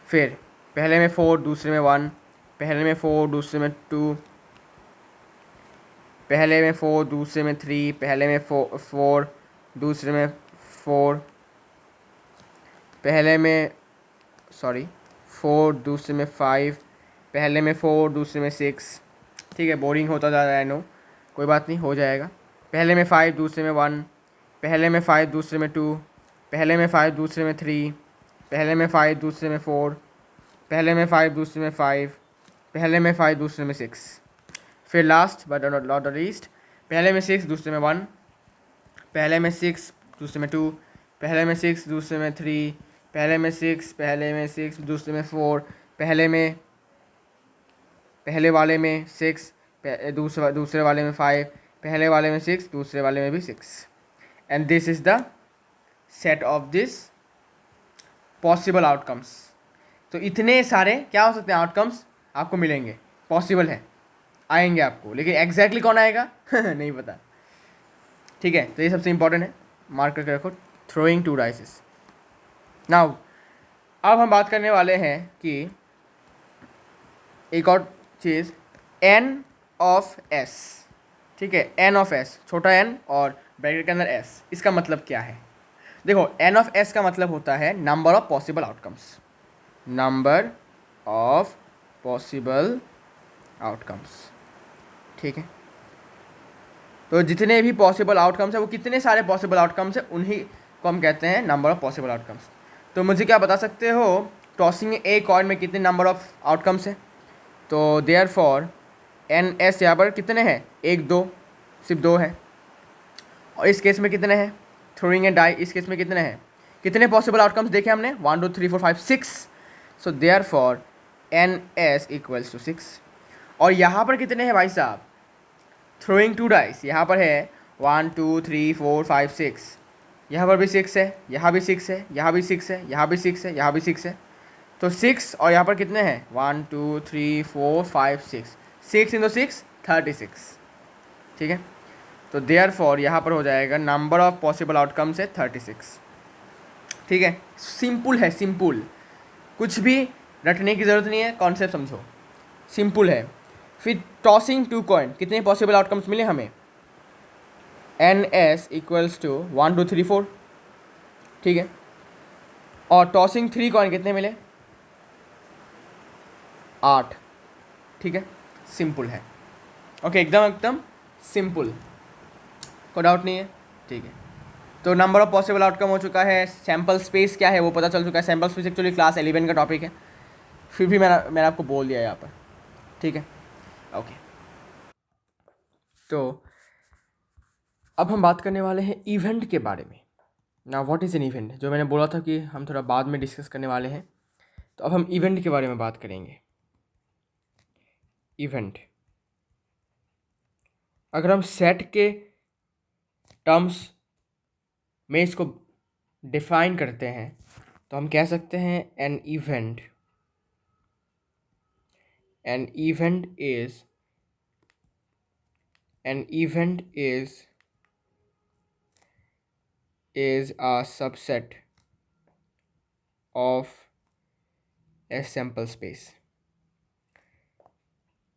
फिर पहले में 4, दूसरे में 1, पहले में 4, दूसरे में 2, पहले में 4, दूसरे में 3, पहले में 4, दूसरे में 4, पहले में 4, दूसरे में 5, पहले में 4, दूसरे में 6। ठीक है, बोरिंग होता जा रहा है, नो कोई बात नहीं, हो जाएगा। पहले में 5, दूसरे में 1, पहले में 5, दूसरे में 2, पहले में 5, दूसरे में 3, पहले में 5, दूसरे में 4, पहले में 5, दूसरे में 5, पहले में 5, दूसरे में 6। फिर last but not the least, पहले में 6, दूसरे में 1, पहले में 6, दूसरे में 2, पहले में 6, दूसरे में 3, पहले में 6, पहले में 6, दूसरे में 4, पहले वाले में 6, दूसरे वाले में 5, पहले वाले में 6, दूसरे वाले में भी 6, and this is the set of this possible outcomes. तो इतने सारे क्या हो सकते हैं आउटकम्स आपको मिलेंगे, पॉसिबल है, आएंगे आपको, लेकिन एग्जैक्टली कौन आएगा नहीं पता। ठीक है, तो ये सबसे इंपॉर्टेंट है, मार्क करके रखो, थ्रोइंग 2 डाइसेस। नाउ अब हम बात करने वाले हैं कि एक और चीज़, एन ऑफ एस। ठीक है, एन ऑफ एस, छोटा एन और ब्रैकेट के अंदर एस, इसका मतलब क्या है? देखो, एन ऑफ एस का मतलब होता है number of possible outcomes, number of possible outcomes. ठीक है, तो जितने भी पॉसिबल आउटकम्स है, वो कितने सारे पॉसिबल आउटकम्स है, उन्हीं को हम कहते हैं नंबर ऑफ पॉसिबल आउटकम्स। तो मुझे क्या बता सकते हो, टॉसिंग ए कॉइन में कितने नंबर ऑफ आउटकम्स है? तो देयर फॉर एन एस यहाँ पर कितने हैं? 1 2, सिर्फ 2 है। और इस केस में कितने हैं? थ्रोइंग ए डाई, इस केस में कितने हैं? कितने पॉसिबल आउटकम्स देखे हमने? 1 2 3 4 5 6। So therefore n S equals to 6। और यहाँ पर कितने हैं भाई साहब? थ्रोइंग 2 डाइस, यहाँ पर है 1 2 3 4 5 6, यहाँ पर भी 6 है, यहाँ भी 6 है, यहाँ भी 6 है, यहाँ भी 6 है, यहाँ भी 6 है। तो 6 और यहाँ पर कितने हैं? 1 2 3 4 5 6, 6 × 6 36। ठीक है, तो देयर फॉर यहाँ पर हो जाएगा नंबर ऑफ पॉसिबल आउटकम्स है 36। ठीक है, सिंपल है, सिंपल, कुछ भी रटने की ज़रूरत नहीं है, कॉन्सेप्ट समझो, सिंपल है। फिर टॉसिंग 2 कॉइन, कितने पॉसिबल आउटकम्स मिले हमें? N S equals to 1 2 3 4। ठीक है, और टॉसिंग 3 कॉइन कितने मिले? 8। ठीक है, सिंपल है, ओके, एकदम एकदम सिंपल, कोई डाउट नहीं है। ठीक है, तो नंबर ऑफ पॉसिबल आउटकम हो चुका है, सैम्पल स्पेस क्या है वो पता चल चुका है। सैम्पल स्पेस एक्चुअली क्लास 11 का टॉपिक है, फिर भी मैंने आपको बोल दिया यहाँ पर। ठीक है, ओके, तो अब हम बात करने वाले हैं इवेंट के बारे में। ना व्हाट इज़ एन इवेंट, जो मैंने बोला था कि हम थोड़ा बाद में डिस्कस करने वाले हैं, तो अब हम इवेंट के बारे में बात करेंगे। इवेंट, अगर हम सेट के टर्म्स में इसको डिफाइन करते हैं तो हम कह सकते हैं an event is a subset of a sample space।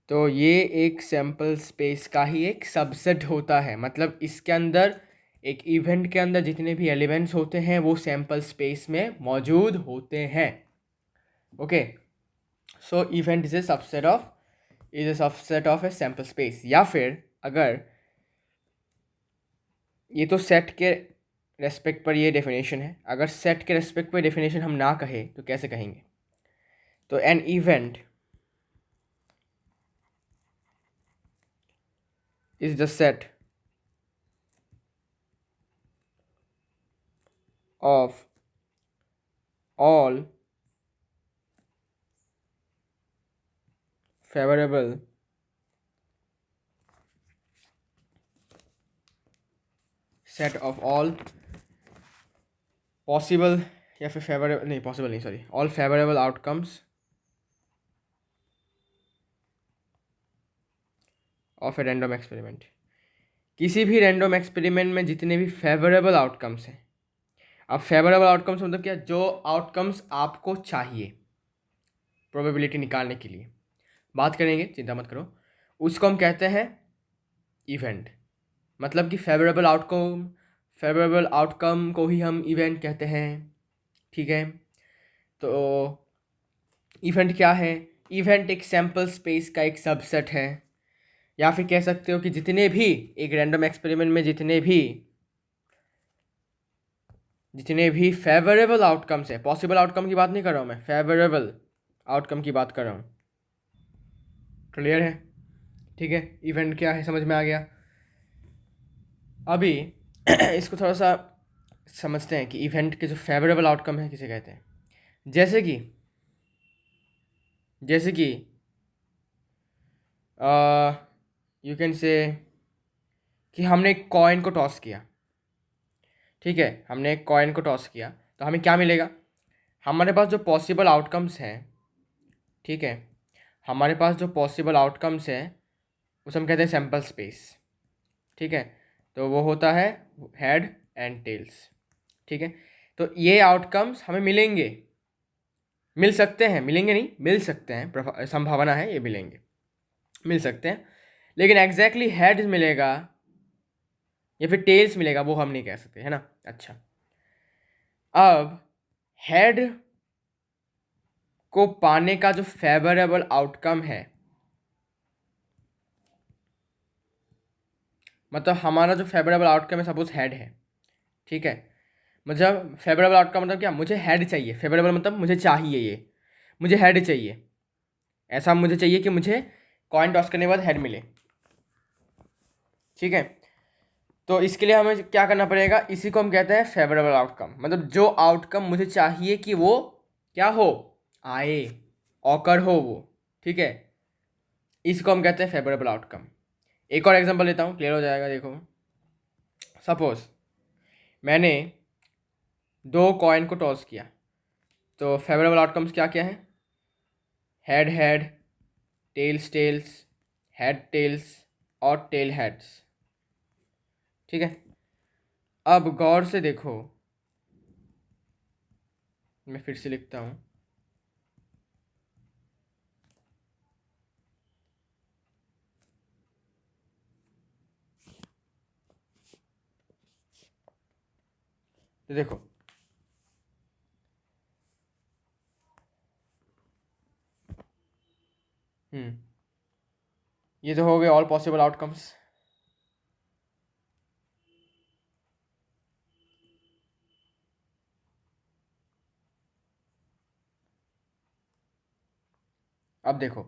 तो ये एक सैम्पल स्पेस का ही एक सबसेट होता है, मतलब इसके अंदर, एक इवेंट के अंदर जितने भी एलिमेंट्स होते हैं वो सैम्पल स्पेस में मौजूद होते हैं। Okay, so event is a subset of A sample space. या फिर अगर ये तो सेट के रेस्पेक्ट पर ये डेफिनेशन है, अगर सेट के रेस्पेक्ट पर डेफिनेशन हम ना कहें तो कैसे कहेंगे? तो an event is the set of all favorable set of all possible, या फिर फेवरेबल नहीं, पॉसिबल नहीं, sorry, all favourable outcomes of a random experiment. किसी भी रैंडम एक्सपेरिमेंट में जितने भी फेवरेबल आउटकम्स हैं, अब फेवरेबल आउटकम्स मतलब क्या? जो आउटकम्स आपको चाहिए प्रोबेबिलिटी निकालने के लिए, बात करेंगे, चिंता मत करो, उसको हम कहते हैं इवेंट। मतलब कि फेवरेबल आउटकम को ही हम इवेंट कहते हैं। ठीक है, तो इवेंट क्या है? इवेंट एक सैम्पल स्पेस का एक सबसेट है, या फिर कह सकते हो कि जितने भी एक रैंडम एक्सपेरिमेंट में जितने भी फेवरेबल आउटकम्स है, पॉसिबल आउटकम की बात नहीं कर रहा हूँ मैं, फेवरेबल आउटकम की बात कर रहा हूँ। क्लियर है? ठीक है, इवेंट क्या है समझ में आ गया। अभी इसको थोड़ा सा समझते हैं कि इवेंट के जो फेवरेबल आउटकम है किसे कहते हैं। जैसे कि यू कैन से कि हमने एक कॉइन को टॉस किया। ठीक है, हमने एक कॉइन को टॉस किया तो हमें क्या मिलेगा। हमारे पास जो पॉसिबल आउटकम्स हैं, ठीक है, हमारे पास जो पॉसिबल आउटकम्स हैं उसे हम कहते हैं सैम्पल स्पेस। ठीक है, तो वो होता है हेड एंड टेल्स। ठीक है, तो ये आउटकम्स हमें मिलेंगे, मिल सकते हैं, मिलेंगे नहीं, मिल सकते हैं, संभावना है ये मिलेंगे, मिल सकते हैं। लेकिन एग्जैक्टली हेड मिलेगा या फिर टेल्स मिलेगा वो हम नहीं कह सकते, है ना। अच्छा, अब हेड को पाने का जो फेवरेबल आउटकम है, मतलब हमारा जो फेवरेबल आउटकम है सपोज हेड है। ठीक है, मतलब फेवरेबल आउटकम मतलब क्या, मुझे हेड चाहिए। फेवरेबल मतलब मुझे चाहिए, ये मुझे हेड चाहिए, ऐसा मुझे चाहिए कि मुझे कॉइन टॉस करने के बाद हेड मिले। ठीक है, तो इसके लिए हमें क्या करना पड़ेगा, इसी को हम कहते हैं फेवरेबल आउटकम। मतलब जो आउटकम मुझे चाहिए कि वो क्या हो, आए, ऑकर हो वो। ठीक है, इसको हम कहते हैं फेवरेबल आउटकम। एक और एग्जांपल लेता हूँ, क्लियर हो जाएगा। देखो, सपोज मैंने दो कॉइन को टॉस किया, तो फेवरेबल आउटकम्स क्या क्या है, head head, tails tails, head tails और टेल हेड्स। ठीक है, अब गौर से देखो, मैं फिर से लिखता हूँ। तो देखो, ये तो हो गए ऑल पॉसिबल आउटकम्स। अब देखो,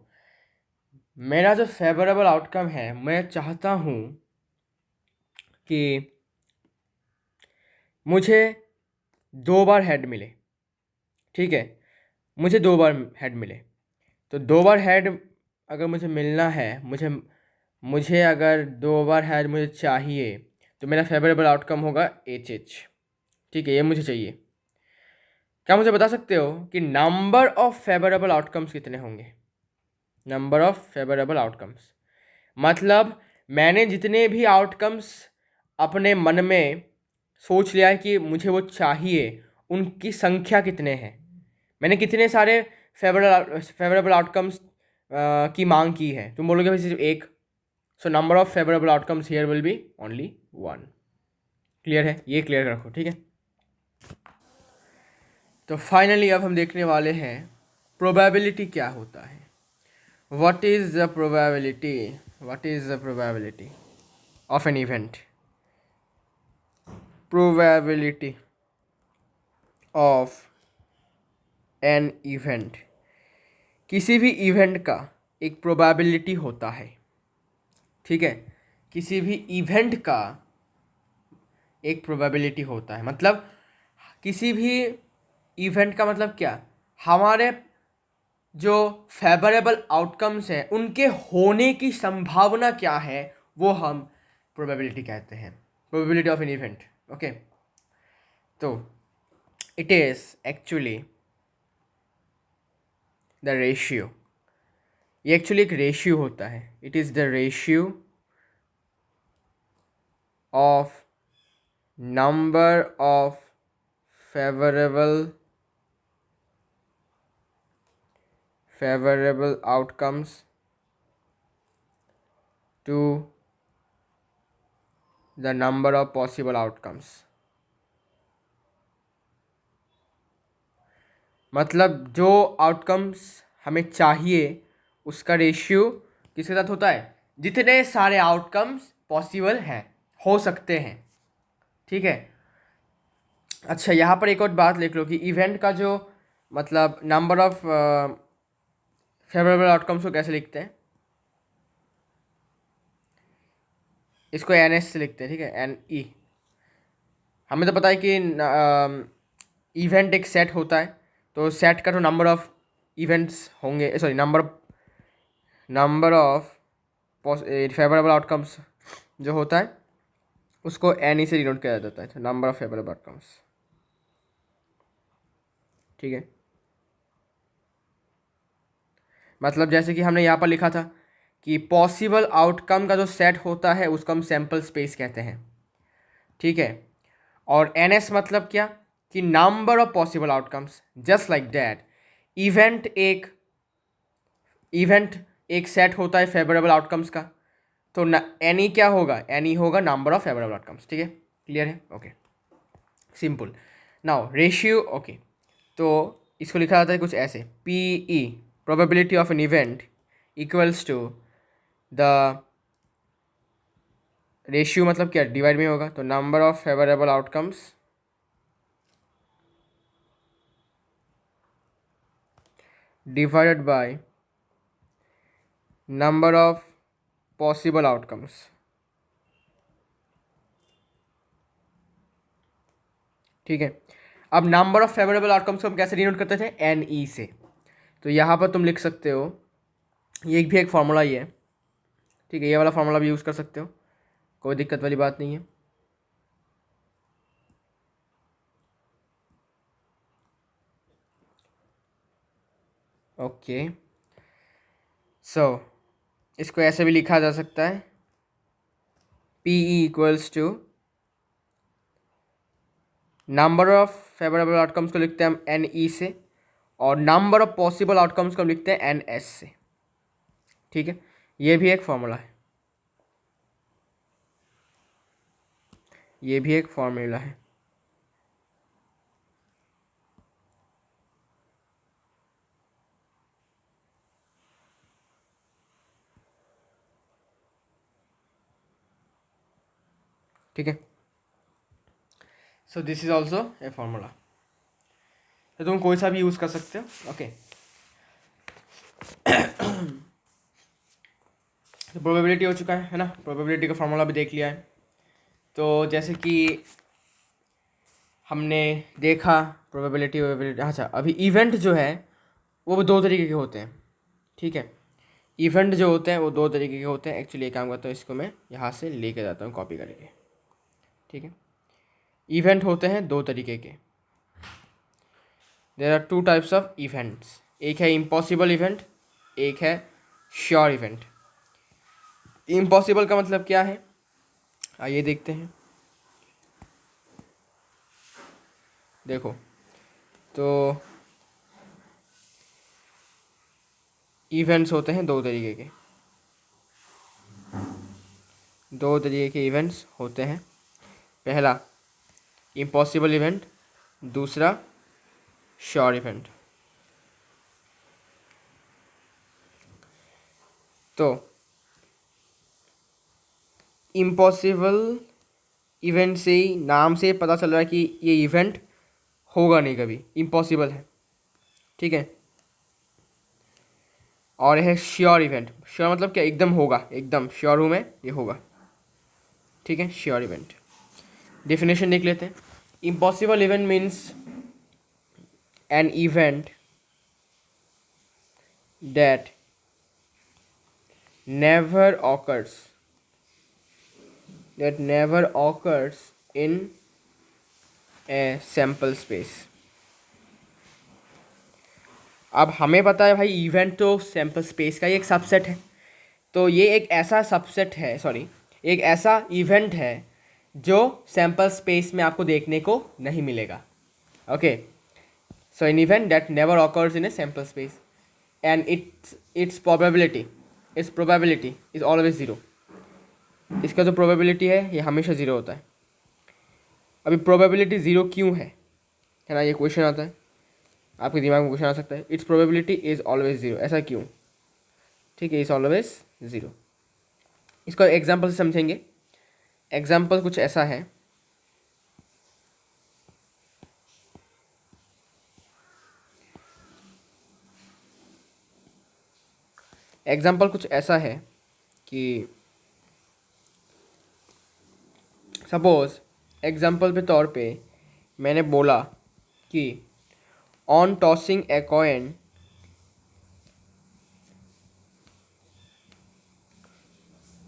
मेरा जो फेवरेबल आउटकम है, मैं चाहता हूँ कि मुझे दो बार हेड मिले। ठीक है, मुझे दो बार हेड मिले, तो दो बार हेड अगर मुझे मिलना है, मुझे मुझे अगर दो बार हेड मुझे चाहिए, तो मेरा फेवरेबल आउटकम होगा एच। ठीक है, ये मुझे चाहिए। क्या मुझे बता सकते हो कि नंबर ऑफ फेवरेबल आउटकम्स कितने होंगे। नंबर ऑफ फेवरेबल आउटकम्स मतलब मैंने जितने भी आउटकम्स अपने मन में सोच लिया है कि मुझे वो चाहिए, उनकी संख्या कितने हैं। मैंने कितने सारे फेवरेबल आउटकम्स की मांग की है। तुम बोलोगे भाई सिर्फ एक, सो number of favourable outcomes here will be only one. Clear है, ये क्लियर रखो। ठीक है, तो फाइनली अब हम देखने वाले हैं प्रोबेबिलिटी क्या होता है। What is the probability, what is the probability of an event. Probability of an event, किसी भी इवेंट का एक प्रोबेबिलिटी होता है। ठीक है, किसी भी इवेंट का एक प्रोबेबिलिटी होता है। मतलब किसी भी इवेंट का मतलब क्या, हमारे जो फेवरेबल आउटकम्स हैं उनके होने की संभावना क्या है, वो हम प्रोबेबिलिटी कहते हैं, probability of an event. Okay, तो it is actually the ratio, ये एक्चुअली एक रेशियो होता है। It is the ratio of number of favorable outcomes to the number of possible outcomes। मतलब जो आउटकम्स हमें चाहिए उसका रेशियो किसके साथ होता है, जितने सारे आउटकम्स पॉसिबल हैं, हो सकते हैं। ठीक है, अच्छा यहाँ पर एक और बात लिख लो कि इवेंट का जो मतलब नंबर ऑफ फेवरेबल आउटकम्स को कैसे लिखते हैं। इसको एन एस से लिखते हैं, ठीक है, एन ई। हमें तो पता है कि इवेंट एक सेट होता है, तो सेट का तो नंबर ऑफ इवेंट्स होंगे, sorry number of favourable outcomes जो होता है उसको एन ई से डिनोट किया जाता है, नंबर ऑफ फेवरेबल आउटकम्स, ठीक है। मतलब जैसे कि हमने यहाँ पर लिखा था कि पॉसिबल आउटकम का जो सेट होता है उसको हम सैम्पल स्पेस कहते हैं, ठीक है। और एन एस मतलब क्या, कि number of possible outcomes. Just like that event एक सेट होता है फेवरेबल आउटकम्स का, तो न एनी क्या होगा, एनी होगा नंबर ऑफ फेवरेबल आउटकम्स, ठीक है। क्लियर है, okay, simple. Now ratio, okay, तो इसको लिखा जाता है कुछ ऐसे, P E probability of an event equals to the ratio, मतलब क्या, डिवाइड में होगा, तो number of favourable outcomes divided by number of possible outcomes, ठीक है। अब नंबर ऑफ फेवरेबल आउटकम्स को हम कैसे डिनोट करते थे, एन ई से। तो यहाँ पर तुम लिख सकते हो, ये भी एक फार्मूला ही है, ठीक है, ये वाला फार्मूला भी यूज़ कर सकते हो, कोई दिक्कत वाली बात नहीं है। ओके, सो इसको ऐसे भी लिखा जा सकता है, P E equals to number of favourable outcomes को लिखते हैं हम एन ई से, और नंबर ऑफ पॉसिबल आउटकम्स को हम लिखते हैं एन एस से, ठीक है। ये भी एक फॉर्मूला है, ये भी एक फॉर्मूला है, ठीक है। So this is also a formula, तो तुम कोई सा भी यूज़ कर सकते हो, ओके। तो प्रोबेबिलिटी हो चुका है ना, प्रोबेबिलिटी का फॉर्मूला भी देख लिया है। तो जैसे कि हमने देखा प्रोबेबिलिटी, अच्छा, अभी इवेंट जो है वो दो तरीके के होते हैं, ठीक है। इवेंट जो होते हैं वो दो तरीके के होते हैं, एक्चुअली एक काम करता हूँ, इसको मैं यहाँ से लेके जाता हूँ कॉपी करके, ठीक है। इवेंट होते हैं दो तरीके के, there are two types of events, एक है इम्पॉसिबल इवेंट, एक है श्योर इवेंट। इम्पॉसिबल का मतलब क्या है, आइए देखते हैं। देखो, तो इवेंट्स होते हैं दो तरीके के, दो तरीके के इवेंट्स होते हैं। पहला इम्पॉसिबल इवेंट, दूसरा श्योर इवेंट। तो इम्पॉसिबल इवेंट से ही, नाम से पता चल रहा है कि ये इवेंट होगा नहीं कभी, इम्पॉसिबल है, ठीक है। और है श्योर इवेंट, श्योर मतलब क्या, एकदम होगा, एकदम श्योर हूँ मैं ये होगा, ठीक है, श्योर इवेंट। डेफिनेशन देख लेते हैं। Impossible event means an event that never occurs in a sample space। अब हमें पता है भाई, इवेंट तो सैम्पल स्पेस का ही एक सबसेट है, तो ये एक ऐसा सबसेट है, सॉरी, एक ऐसा इवेंट है जो सैम्पल स्पेस में आपको देखने को नहीं मिलेगा, okay. So an event that never occurs in A sample space and it's probability is always zero. इसका जो प्रोबेबिलिटी है ये हमेशा ज़ीरो होता है। अभी प्रोबेबिलिटी ज़ीरो क्यों है ना, ये क्वेश्चन आता है आपके दिमाग में, क्वेश्चन आ सकता है, it's probability is always zero, ऐसा क्यों, ठीक है, इज़ ऑलवेज ज़ीरो। इसको एग्जाम्पल से समझेंगे। एग्जाम्पल कुछ ऐसा है, एग्जाम्पल कुछ ऐसा है कि सपोज एग्जाम्पल पे तौर पे मैंने बोला कि on tossing a coin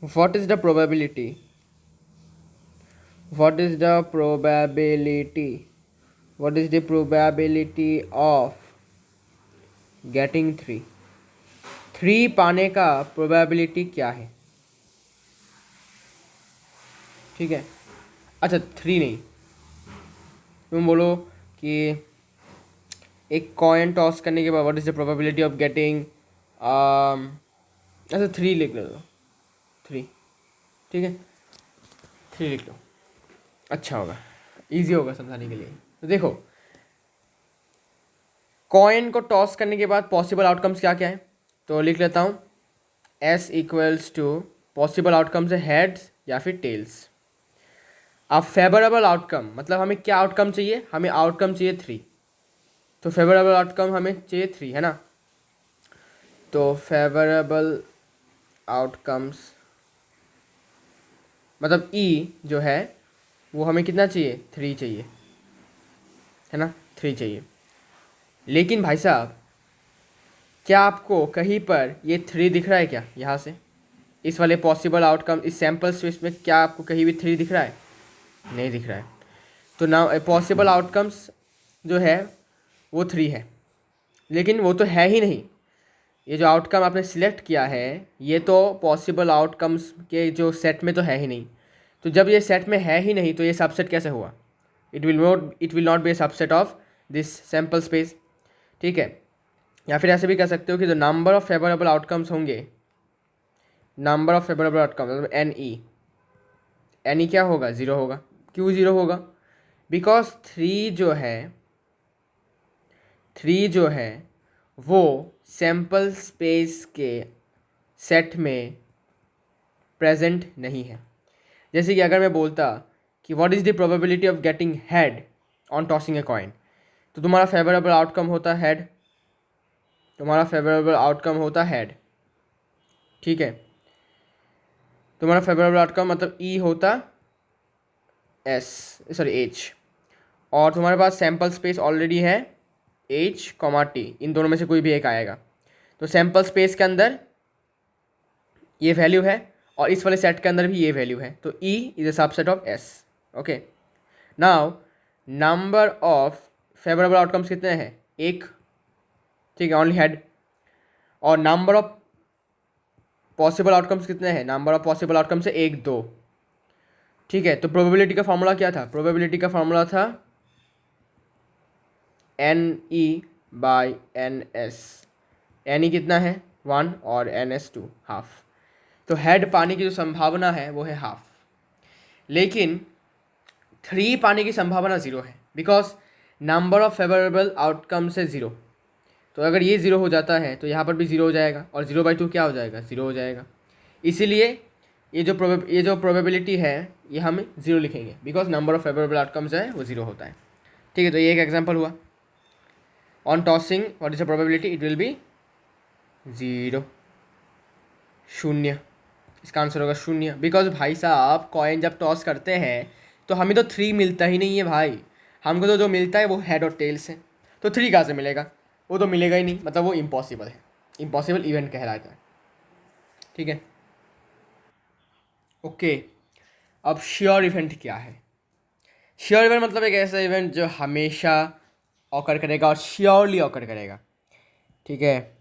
what is the probability what is the probability what is the probability of getting 3 पाने का प्रोबेबिलिटी क्या है? ठीक है, अच्छा 3 नहीं, तुम बोलो कि एक कॉइन टॉस करने के बाद what is the probability of getting, अच्छा 3 लिख लो, 3, ठीक है 3 लिख लो, अच्छा होगा, इजी होगा समझाने के लिए। तो देखो कॉइन को टॉस करने के बाद पॉसिबल आउटकम्स क्या क्या है, तो लिख लेता हूँ S equals to possible outcomes है हेड्स या फिर टेल्स। अब फेवरेबल आउटकम मतलब हमें क्या आउटकम चाहिए, हमें आउटकम चाहिए 3, तो फेवरेबल आउटकम हमें चाहिए 3 है ना, तो फेवरेबल आउटकम्स मतलब E जो है वो हमें कितना चाहिए, 3 चाहिए है ना, 3 चाहिए। लेकिन भाई साहब क्या आपको कहीं पर ये 3 दिख रहा है क्या, यहाँ से इस वाले पॉसिबल आउटकम इस सैम्पल स्पेस में क्या आपको कहीं भी 3 दिख रहा है? नहीं दिख रहा है। तो ना पॉसिबल आउटकम्स जो है वो 3 है, लेकिन वो तो है ही नहीं, ये जो आउटकम आपने सिलेक्ट किया है ये तो पॉसिबल आउटकम्स के जो सेट में तो है ही नहीं। तो जब ये सेट में है ही नहीं तो ये सबसेट कैसे हुआ? It will not be A subset of this sample space, ठीक है। या फिर ऐसे भी कह सकते हो कि जो नंबर ऑफ फेवरेबल आउटकम्स होंगे, नंबर ऑफ फेवरेबल आउटकम मतलब एन ई क्या होगा, ज़ीरो होगा। क्यों ज़ीरो होगा? बिकॉज थ्री जो है वो सैम्पल स्पेस के सेट में प्रेजेंट नहीं है। जैसे कि अगर मैं बोलता कि what is the probability of getting head on tossing a coin, तो तुम्हारा फेवरेबल आउटकम होता हेड, तुम्हारा फेवरेबल आउटकम होता हेड, ठीक है। तुम्हारा फेवरेबल आउटकम मतलब ई होता एच, और तुम्हारे पास सैम्पल स्पेस ऑलरेडी है एच कॉमा टी, इन दोनों में से कोई भी एक आएगा। तो सैम्पल स्पेस के अंदर ये वैल्यू है और इस वाले सेट के अंदर भी ये वैल्यू है, तो E is a subset of S. Okay, now number of favourable outcomes कितने हैं? एक, ठीक है, ओनली हेड। और नंबर ऑफ पॉसिबल आउटकम्स कितने हैं? नंबर ऑफ पॉसिबल आउटकम्स से एक, दो, ठीक है। तो प्रोबेबिलिटी का फॉर्मूला क्या था? प्रोबेबिलिटी का फॉर्मूला था n E by n S. N E कितना है? 1 और एन एस 2, हाफ। तो हेड पाने की जो संभावना है वो है हाफ, लेकिन 3 पाने की संभावना 0 है, because number of favourable outcome से 0। तो अगर ये 0 हो जाता है तो यहाँ पर भी 0 हो जाएगा, और 0/2 क्या हो जाएगा? 0 हो जाएगा। इसीलिए ये जो प्रोबेबिलिटी है ये हम 0 लिखेंगे, because number of favourable outcomes है वो 0 होता है, ठीक है। तो ये एक एग्जाम्पल हुआ। On tossing what is the probability? It will be 0, शून्य। इसका आंसर होगा शून्य, बिकॉज भाई साहब कॉइन जब टॉस करते हैं तो हमें तो 3 मिलता ही नहीं है भाई, हमको तो जो मिलता है वो हेड और टेल से, तो 3 कहाँ से मिलेगा? वो तो मिलेगा ही नहीं, मतलब वो इम्पॉसिबल है, इम्पॉसिबल इवेंट कहलाता है, ठीक है। ओके, अब श्योर इवेंट क्या है? श्योर इवेंट मतलब एक ऐसा इवेंट जो हमेशा ऑकर करेगा और श्योरली ऑकर करेगा, ठीक है,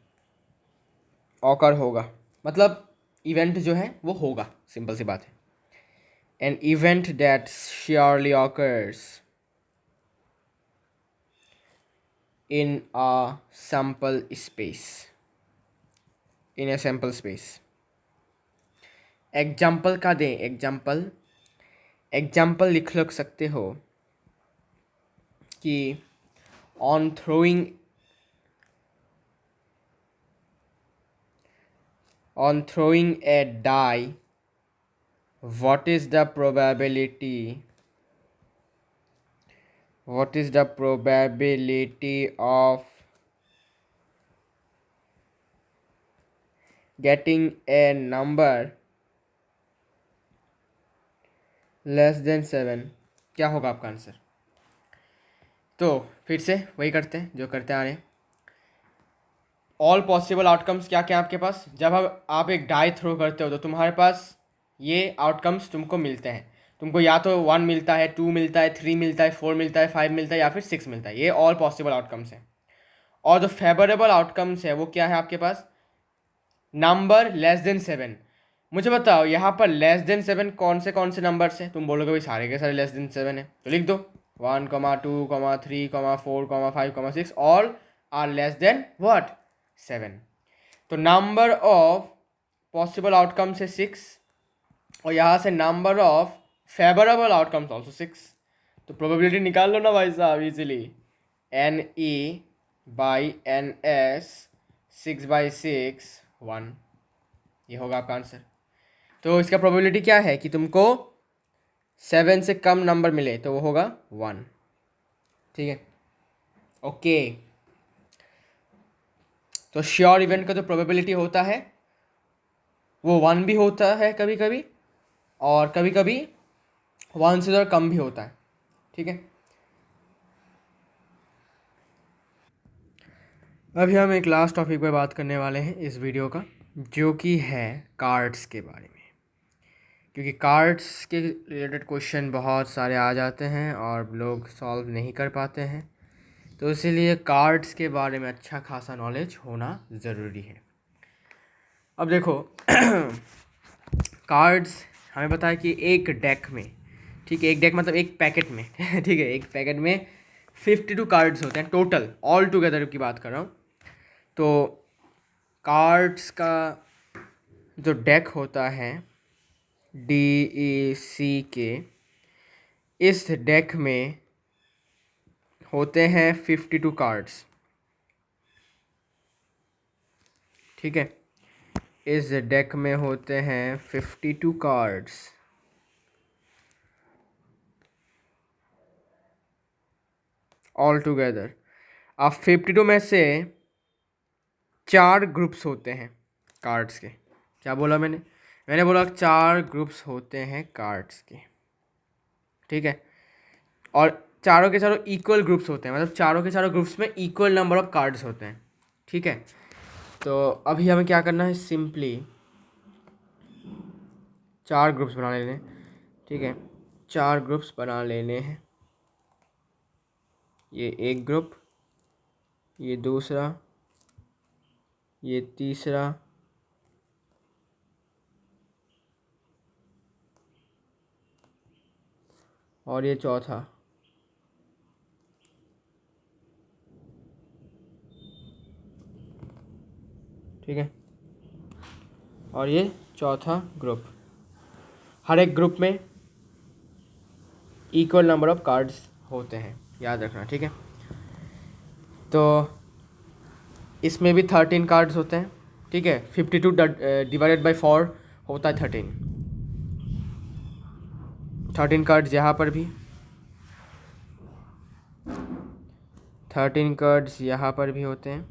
ऑकर होगा, मतलब इवेंट जो है वो होगा, सिंपल सी बात है। An event that surely occurs in a sample space, in a sample space। Example का दें, एग्जाम्पल लिख सकते हो कि on throwing a die, what is the probability of getting a number less than 7, क्या होगा आपका आंसर? तो फिर से वही करते हैं जो करते आ रहे हैं। ऑल पॉसिबल आउटकम्स क्या क्या आपके पास? जब आप एक डाई थ्रो करते हो तो तुम्हारे पास ये आउटकम्स तुमको मिलते हैं। तुमको या तो 1 मिलता है, 2 मिलता है, 3 मिलता है, 4 मिलता है, 5 मिलता है या फिर 6 मिलता है। ये ऑल पॉसिबल आउटकम्स हैं। और जो फेवरेबल आउटकम्स है वो क्या है आपके पास? Number less than 7। मुझे बताओ यहाँ पर लेस देन 7 कौन से नंबर्स हैं? तुम बोलोगे भाई सारे के सारे लेस देन 7 है, तो लिख दो 1, 2, 3, 4, 5, 6 all are less than what? 7। तो नंबर ऑफ पॉसिबल आउटकम्स है 6, और यहाँ से number of favourable outcomes also 6। तो प्रोबेबिलिटी निकाल लो ना भाई साहब इजीली। NE/NS 6/6 1, ये होगा आपका आंसर। तो इसका प्रोबेबिलिटी क्या है कि तुमको 7 से कम नंबर मिले, तो वो होगा 1। ठीक है, ओके। तो श्योर इवेंट का जो प्रोबेबिलिटी होता है वो 1 भी होता है कभी कभी, और कभी कभी 1 से ज़रा कम भी होता है। ठीक है, अभी हम एक लास्ट टॉपिक पर बात करने वाले हैं इस वीडियो का, जो कि है कार्ड्स के बारे में। क्योंकि कार्ड्स के रिलेटेड क्वेश्चन बहुत सारे आ जाते हैं और लोग सॉल्व नहीं कर पाते हैं, तो इसीलिए कार्ड्स के बारे में अच्छा खासा नॉलेज होना ज़रूरी है। अब देखो कार्ड्स हमें पता है कि एक डेक में, ठीक है, एक डेक मतलब एक पैकेट में ठीक है, एक पैकेट में 52 कार्ड्स होते हैं टोटल, ऑल टुगेदर की बात कर रहा हूँ। तो कार्ड्स का जो डेक होता है DEC, इस डेक में होते हैं 52 कार्ड्स। ठीक है, इस डेक में होते हैं 52 कार्ड्स। ऑल टुगेदर अब 52 में से 4 ग्रुप्स होते हैं कार्ड्स के। क्या बोला मैंने? मैंने बोला 4 ग्रुप्स होते हैं कार्ड्स के। ठीक है, और चारों के चारों इक्वल ग्रुप्स होते हैं, मतलब चारों के चारों ग्रुप्स में इक्वल नंबर ऑफ कार्ड्स होते हैं। ठीक है, तो अभी हमें क्या करना है, सिंपली 4 ग्रुप्स बना लेने हैं। ठीक है, 4 ग्रुप्स बना लेने हैं। ये एक ग्रुप, ये दूसरा, ये तीसरा, और ये चौथा। ठीक है, और ये चौथा ग्रुप। हर एक ग्रुप में इक्वल नंबर ऑफ कार्ड्स होते हैं, याद रखना। ठीक है, तो इसमें भी 13 कार्ड्स होते हैं। ठीक है, 52 डिवाइडेड बाई 4 होता है 13। 13 कार्ड्स यहाँ पर भी, 13 कार्ड्स यहाँ पर भी होते हैं,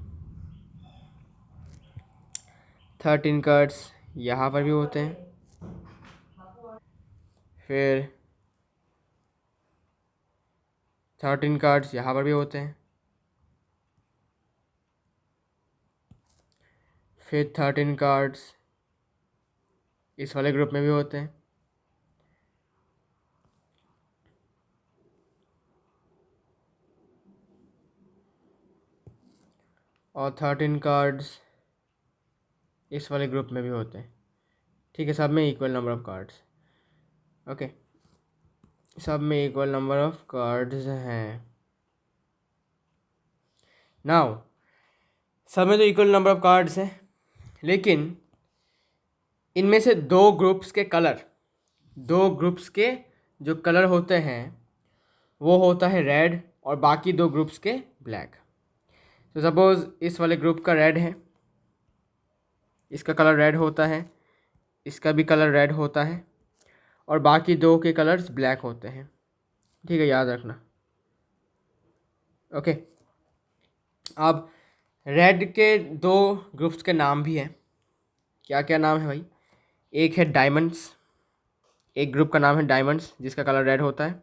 13 कार्ड्स यहाँ पर भी होते हैं, फिर 13 कार्ड्स यहाँ पर भी होते हैं, फिर 13 कार्ड्स इस वाले ग्रुप में भी होते हैं, और 13 कार्ड्स इस वाले ग्रुप में भी होते हैं। ठीक है, सब में equal number of cards. Okay, सब में इक्वल नंबर ऑफ कार्ड्स हैं। नाउ सब में तो इक्वल नंबर ऑफ कार्ड्स हैं, लेकिन इनमें से दो ग्रुप्स के जो कलर होते हैं वो होता है रेड, और बाकी 2 ग्रुप्स के ब्लैक। तो सपोज़ इस वाले ग्रुप का रेड है, इसका कलर रेड होता है, इसका भी कलर रेड होता है, और बाकी 2 के कलर्स ब्लैक होते हैं। ठीक है, याद रखना। ओके, अब रेड के 2 ग्रुप्स के नाम भी हैं। क्या क्या नाम है भाई? एक है डायमंड्स, एक ग्रुप का नाम है डायमंड्स जिसका कलर रेड होता है,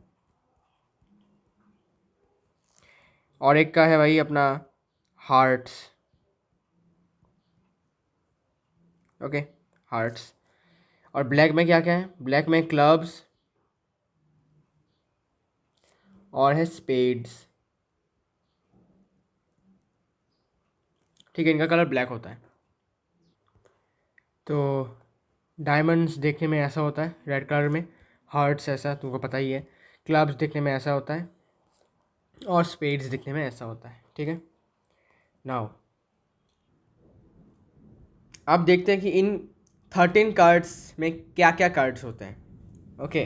और एक का है भाई अपना हार्ट्स। Okay, hearts. और ब्लैक में क्या क्या है? ब्लैक में क्लब्स और है स्पेड्स। ठीक है, इनका कलर ब्लैक होता है। तो डायमंड्स देखने में ऐसा होता है रेड कलर में, हार्ट्स ऐसा तुमको पता ही है, क्लब्स दिखने में ऐसा होता है, और स्पेड्स दिखने में ऐसा होता है। ठीक है, नाउ अब देखते हैं कि इन 13 कार्ड्स में क्या क्या कार्ड्स होते हैं। ओके,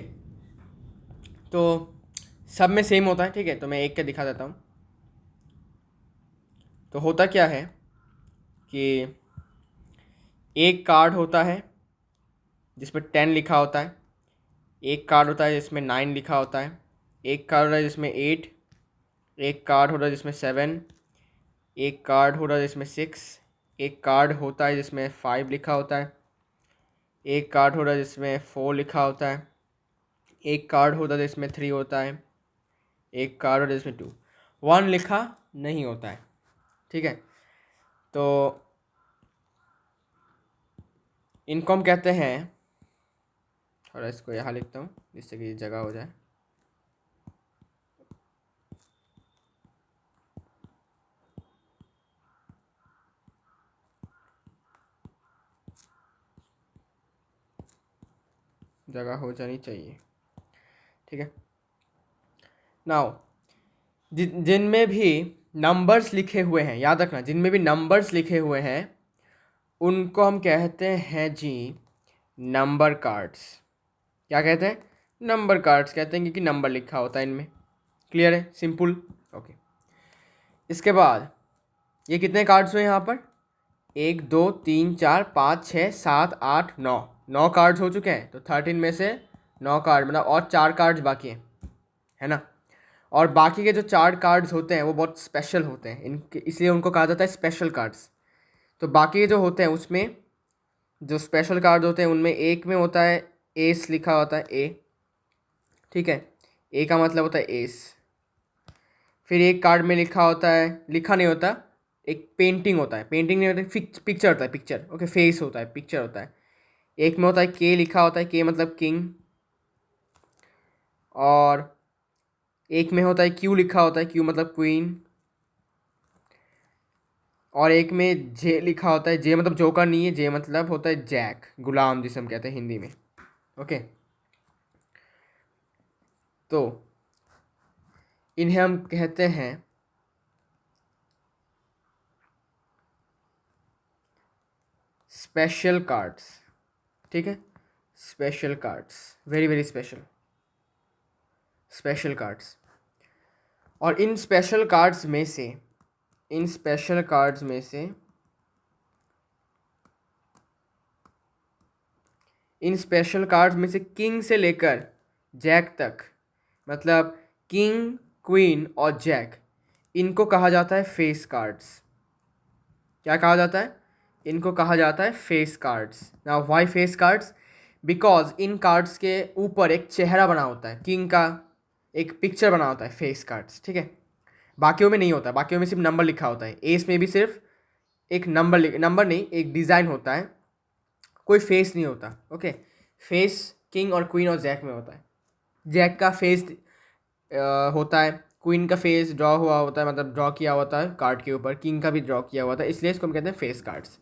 तो सब में सेम होता है। ठीक है, तो मैं एक का दिखा देता हूँ। तो होता क्या है कि एक कार्ड होता है जिसमें 10 लिखा होता है, एक कार्ड होता है जिसमें 9 लिखा होता है, एक कार्ड होता है जिसमें 8, एक कार्ड होता है जिसमें 7, एक कार्ड होता है जिसमें 6, एक कार्ड होता है जिसमें 5 लिखा होता है, एक कार्ड होता है जिसमें 4 लिखा होता है, एक कार्ड होता है जिसमें 3 होता है, एक कार्ड होता है जिसमें 2, 1 लिखा नहीं होता है। ठीक है, तो इनको हम कहते हैं, थोड़ा इसको यहाँ लिखता हूँ जिससे कि जगह हो जाए। जगह हो जानी चाहिए। ठीक है, नाउ जिनमें भी नंबर्स लिखे हुए हैं, याद रखना, जिनमें भी नंबर्स लिखे हुए हैं उनको हम कहते हैं जी नंबर कार्ड्स। क्या कहते हैं? नंबर कार्ड्स कहते हैं, क्योंकि नंबर लिखा होता है इनमें। क्लियर है? सिंपल। ओके, इसके बाद ये कितने कार्ड्स हुए यहाँ पर? 1 2 3 4 5 6 7 8 9, 9 कार्ड्स हो चुके हैं। तो 13 में से 9 कार्ड, मतलब और 4 कार्ड्स बाकी हैं, है ना। और बाकी के जो 4 कार्ड्स होते हैं वो बहुत स्पेशल होते हैं, इनके इसलिए उनको कहा जाता है स्पेशल कार्ड्स। तो बाकी के जो होते हैं उसमें, जो स्पेशल कार्ड होते हैं उनमें एक में होता है एस लिखा होता है, ए। ठीक है, ए का मतलब होता है एस। फिर एक कार्ड में लिखा होता है, लिखा नहीं होता, एक पेंटिंग होता है, पेंटिंग नहीं होता, पिक्चर होता है, पिक्चर। ओके, फेस होता है, पिक्चर होता है। एक में होता है के लिखा होता है, के मतलब किंग। और एक में होता है क्यू लिखा होता है, क्यू मतलब क्वीन। और एक में जे लिखा होता है, जे मतलब जोकर नहीं है, जे मतलब होता है जैक, गुलाम जिसे हम कहते हैं हिंदी में। ओके, तो इन्हें हम कहते हैं स्पेशल कार्ड्स। ठीक है, special cards, very very special, special cards. और इन स्पेशल कार्ड्स में से, इन स्पेशल कार्ड्स में से, इन स्पेशल कार्ड्स में से किंग से लेकर जैक तक, मतलब किंग, क्वीन और जैक, इनको कहा जाता है फेस कार्ड्स। क्या कहा जाता है? इनको कहा जाता है face cards. Now why face cards? Because in cards के ऊपर एक चेहरा बना होता है, किंग का एक पिक्चर बना होता है, फेस कार्ड्स। ठीक है, बाकियों में नहीं होता, बाकियों में सिर्फ नंबर लिखा होता है। एस में भी सिर्फ एक नंबर, नंबर नहीं, एक डिज़ाइन होता है, कोई फेस नहीं होता। ओके, फेस किंग और क्वीन और जैक में होता है। जैक का फेस होता है, क्वीन का फेस ड्रॉ हुआ होता है, मतलब ड्रॉ किया होता है कार्ड के ऊपर, किंग का भी ड्रॉ किया हुआ था, इसलिए इसको हम कहते हैं फेस कार्ड्स।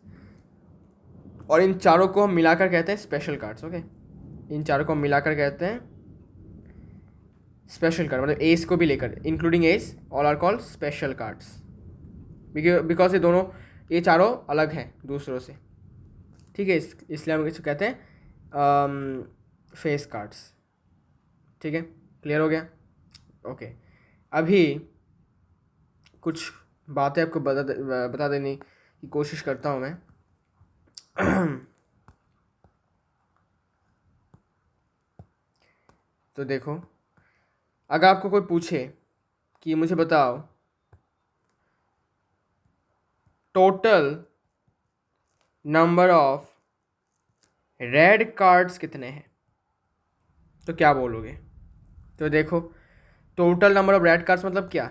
और इन चारों को हम मिलाकर कहते हैं स्पेशल कार्ड्स। ओके, इन चारों को हम मिलाकर कहते हैं स्पेशल कार्ड, मतलब एस को भी लेकर, including ace, all are called special cards, because ये दोनों, ये चारों अलग हैं दूसरों से। ठीक है, इसलिए हम इसको कहते हैं फेस कार्ड्स। ठीक है, क्लियर हो गया? ओके, अभी कुछ बातें आपको बता देने की कोशिश करता हूँ मैं। तो देखो, अगर आपको कोई पूछे कि मुझे बताओ total number of red cards कितने हैं, तो क्या बोलोगे? तो देखो, total number of red cards मतलब क्या,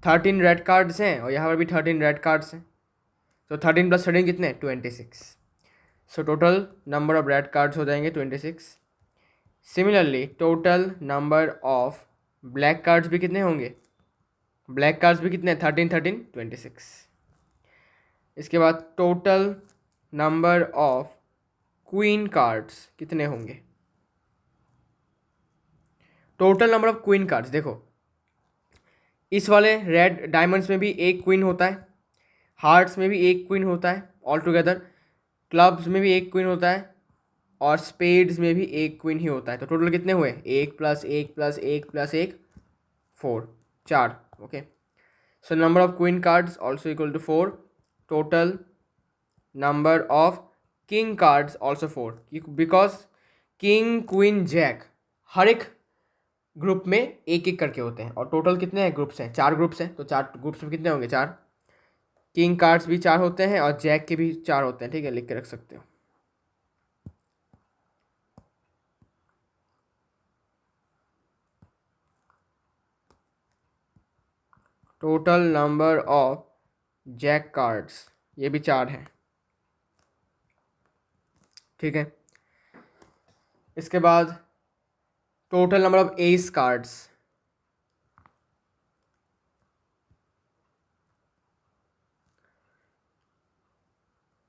13 रेड कार्ड्स हैं और यहाँ पर भी 13 रेड कार्ड्स हैं, तो 13 + 13 कितने, 26। So total number of red cards हो जाएंगे 26। Similarly total number of black cards भी कितने होंगे, ब्लैक कार्ड्स भी कितने, 13 13 26। इसके बाद total number of queen cards कितने होंगे, total number of queen cards देखो, इस वाले रेड डायमंड्स में भी एक क्वीन होता है, हार्ट्स में भी एक क्वीन होता है ऑल टुगेदर, क्लब्स में भी एक क्वीन होता है और स्पेड्स में भी एक क्वीन ही होता है। तो टोटल कितने हुए, 1 + 1 + 1 + 1 4, 4। Okay, so number of queen cards also equal to 4, total number of king cards also 4, because king queen jack हर एक ग्रुप में एक एक करके होते हैं और टोटल कितने हैं ग्रुप्स हैं, 4 ग्रुप्स हैं, तो 4 ग्रुप्स में कितने होंगे, 4। किंग कार्ड्स भी 4 होते हैं और जैक के भी 4 होते हैं, ठीक है, लिख के रख सकते हो। Total number of jack cards ये भी 4 है, ठीक है। इसके बाद total number of ace cards,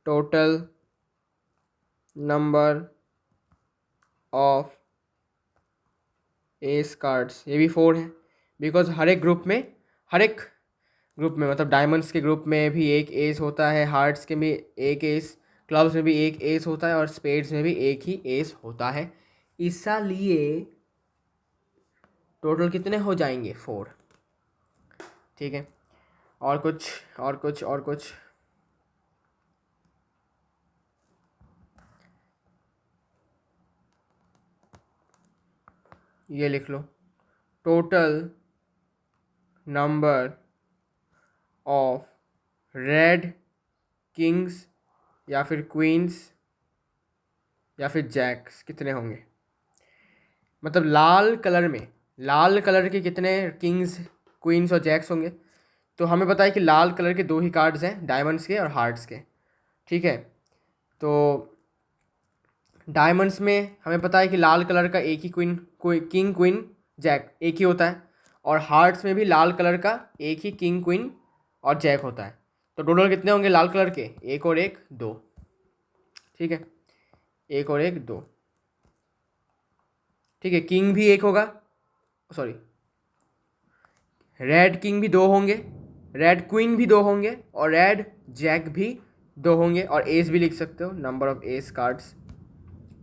total number of ace cards ये भी 4 है, बिकॉज हर एक ग्रुप में मतलब डायमंड्स के ग्रुप में भी एक एस होता है, हार्ट्स के भी एक एस, क्लब्स में भी एक एस होता है और स्पेड्स में भी एक ही एस होता है, इसलिए टोटल कितने हो जाएंगे, 4, ठीक है। और कुछ ये लिख लो, total number of red kings या फिर क्वींस या फिर जैक्स कितने होंगे, मतलब लाल कलर के कितने किंग्स क्वींस और जैक्स होंगे। तो हमें पता है कि लाल कलर के 2 ही कार्ड्स हैं, डायमंड्स के और हार्ट्स के, ठीक है। तो डायमंड्स में हमें पता है कि लाल कलर का एक ही किंग क्वीन जैक एक ही होता है और हार्ट्स में भी लाल कलर का एक ही किंग क्वीन और जैक होता है। तो टोटल कितने होंगे लाल कलर के, 1 और 1 2, ठीक है, 1 और 1 2, ठीक है। किंग भी एक होगा, सॉरी, रेड किंग भी 2 होंगे, रेड क्वीन भी 2 होंगे और रेड जैक भी 2 होंगे और एस भी लिख सकते हो, नंबर ऑफ एस कार्ड्स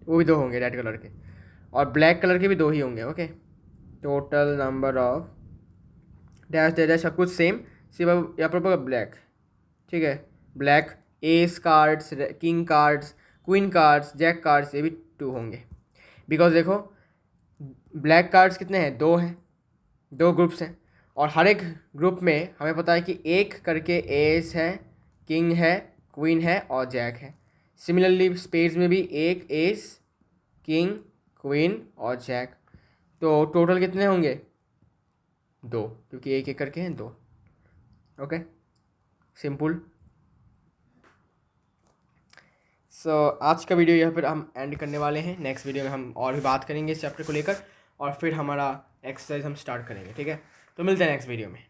वो भी 2 होंगे रेड कलर के, और ब्लैक कलर के भी 2 ही होंगे। Okay, total number of dash dash सब कुछ सेम, सिर्फ यहाँ पर ब्लैक, ठीक है, black ace cards, king cards, queen cards, jack cards ये भी 2 होंगे, बिकॉज देखो ब्लैक कार्ड्स कितने हैं, 2 हैं, 2 ग्रुप्स हैं और हर एक ग्रुप में हमें पता है कि एक करके एस है, किंग है, क्वीन है और जैक है। सिमिलरली स्पेड्स में भी एक एस, किंग, क्वीन और जैक, तो टोटल कितने होंगे, 2, क्योंकि एक एक करके हैं 2। Okay, simple. सो आज का वीडियो यहाँ पर हम एंड करने वाले हैं, नेक्स्ट वीडियो में हम और भी बात करेंगे इस चैप्टर को लेकर और फिर हमारा एक्सरसाइज हम स्टार्ट करेंगे, ठीक है। तो मिलते हैं नेक्स्ट वीडियो में।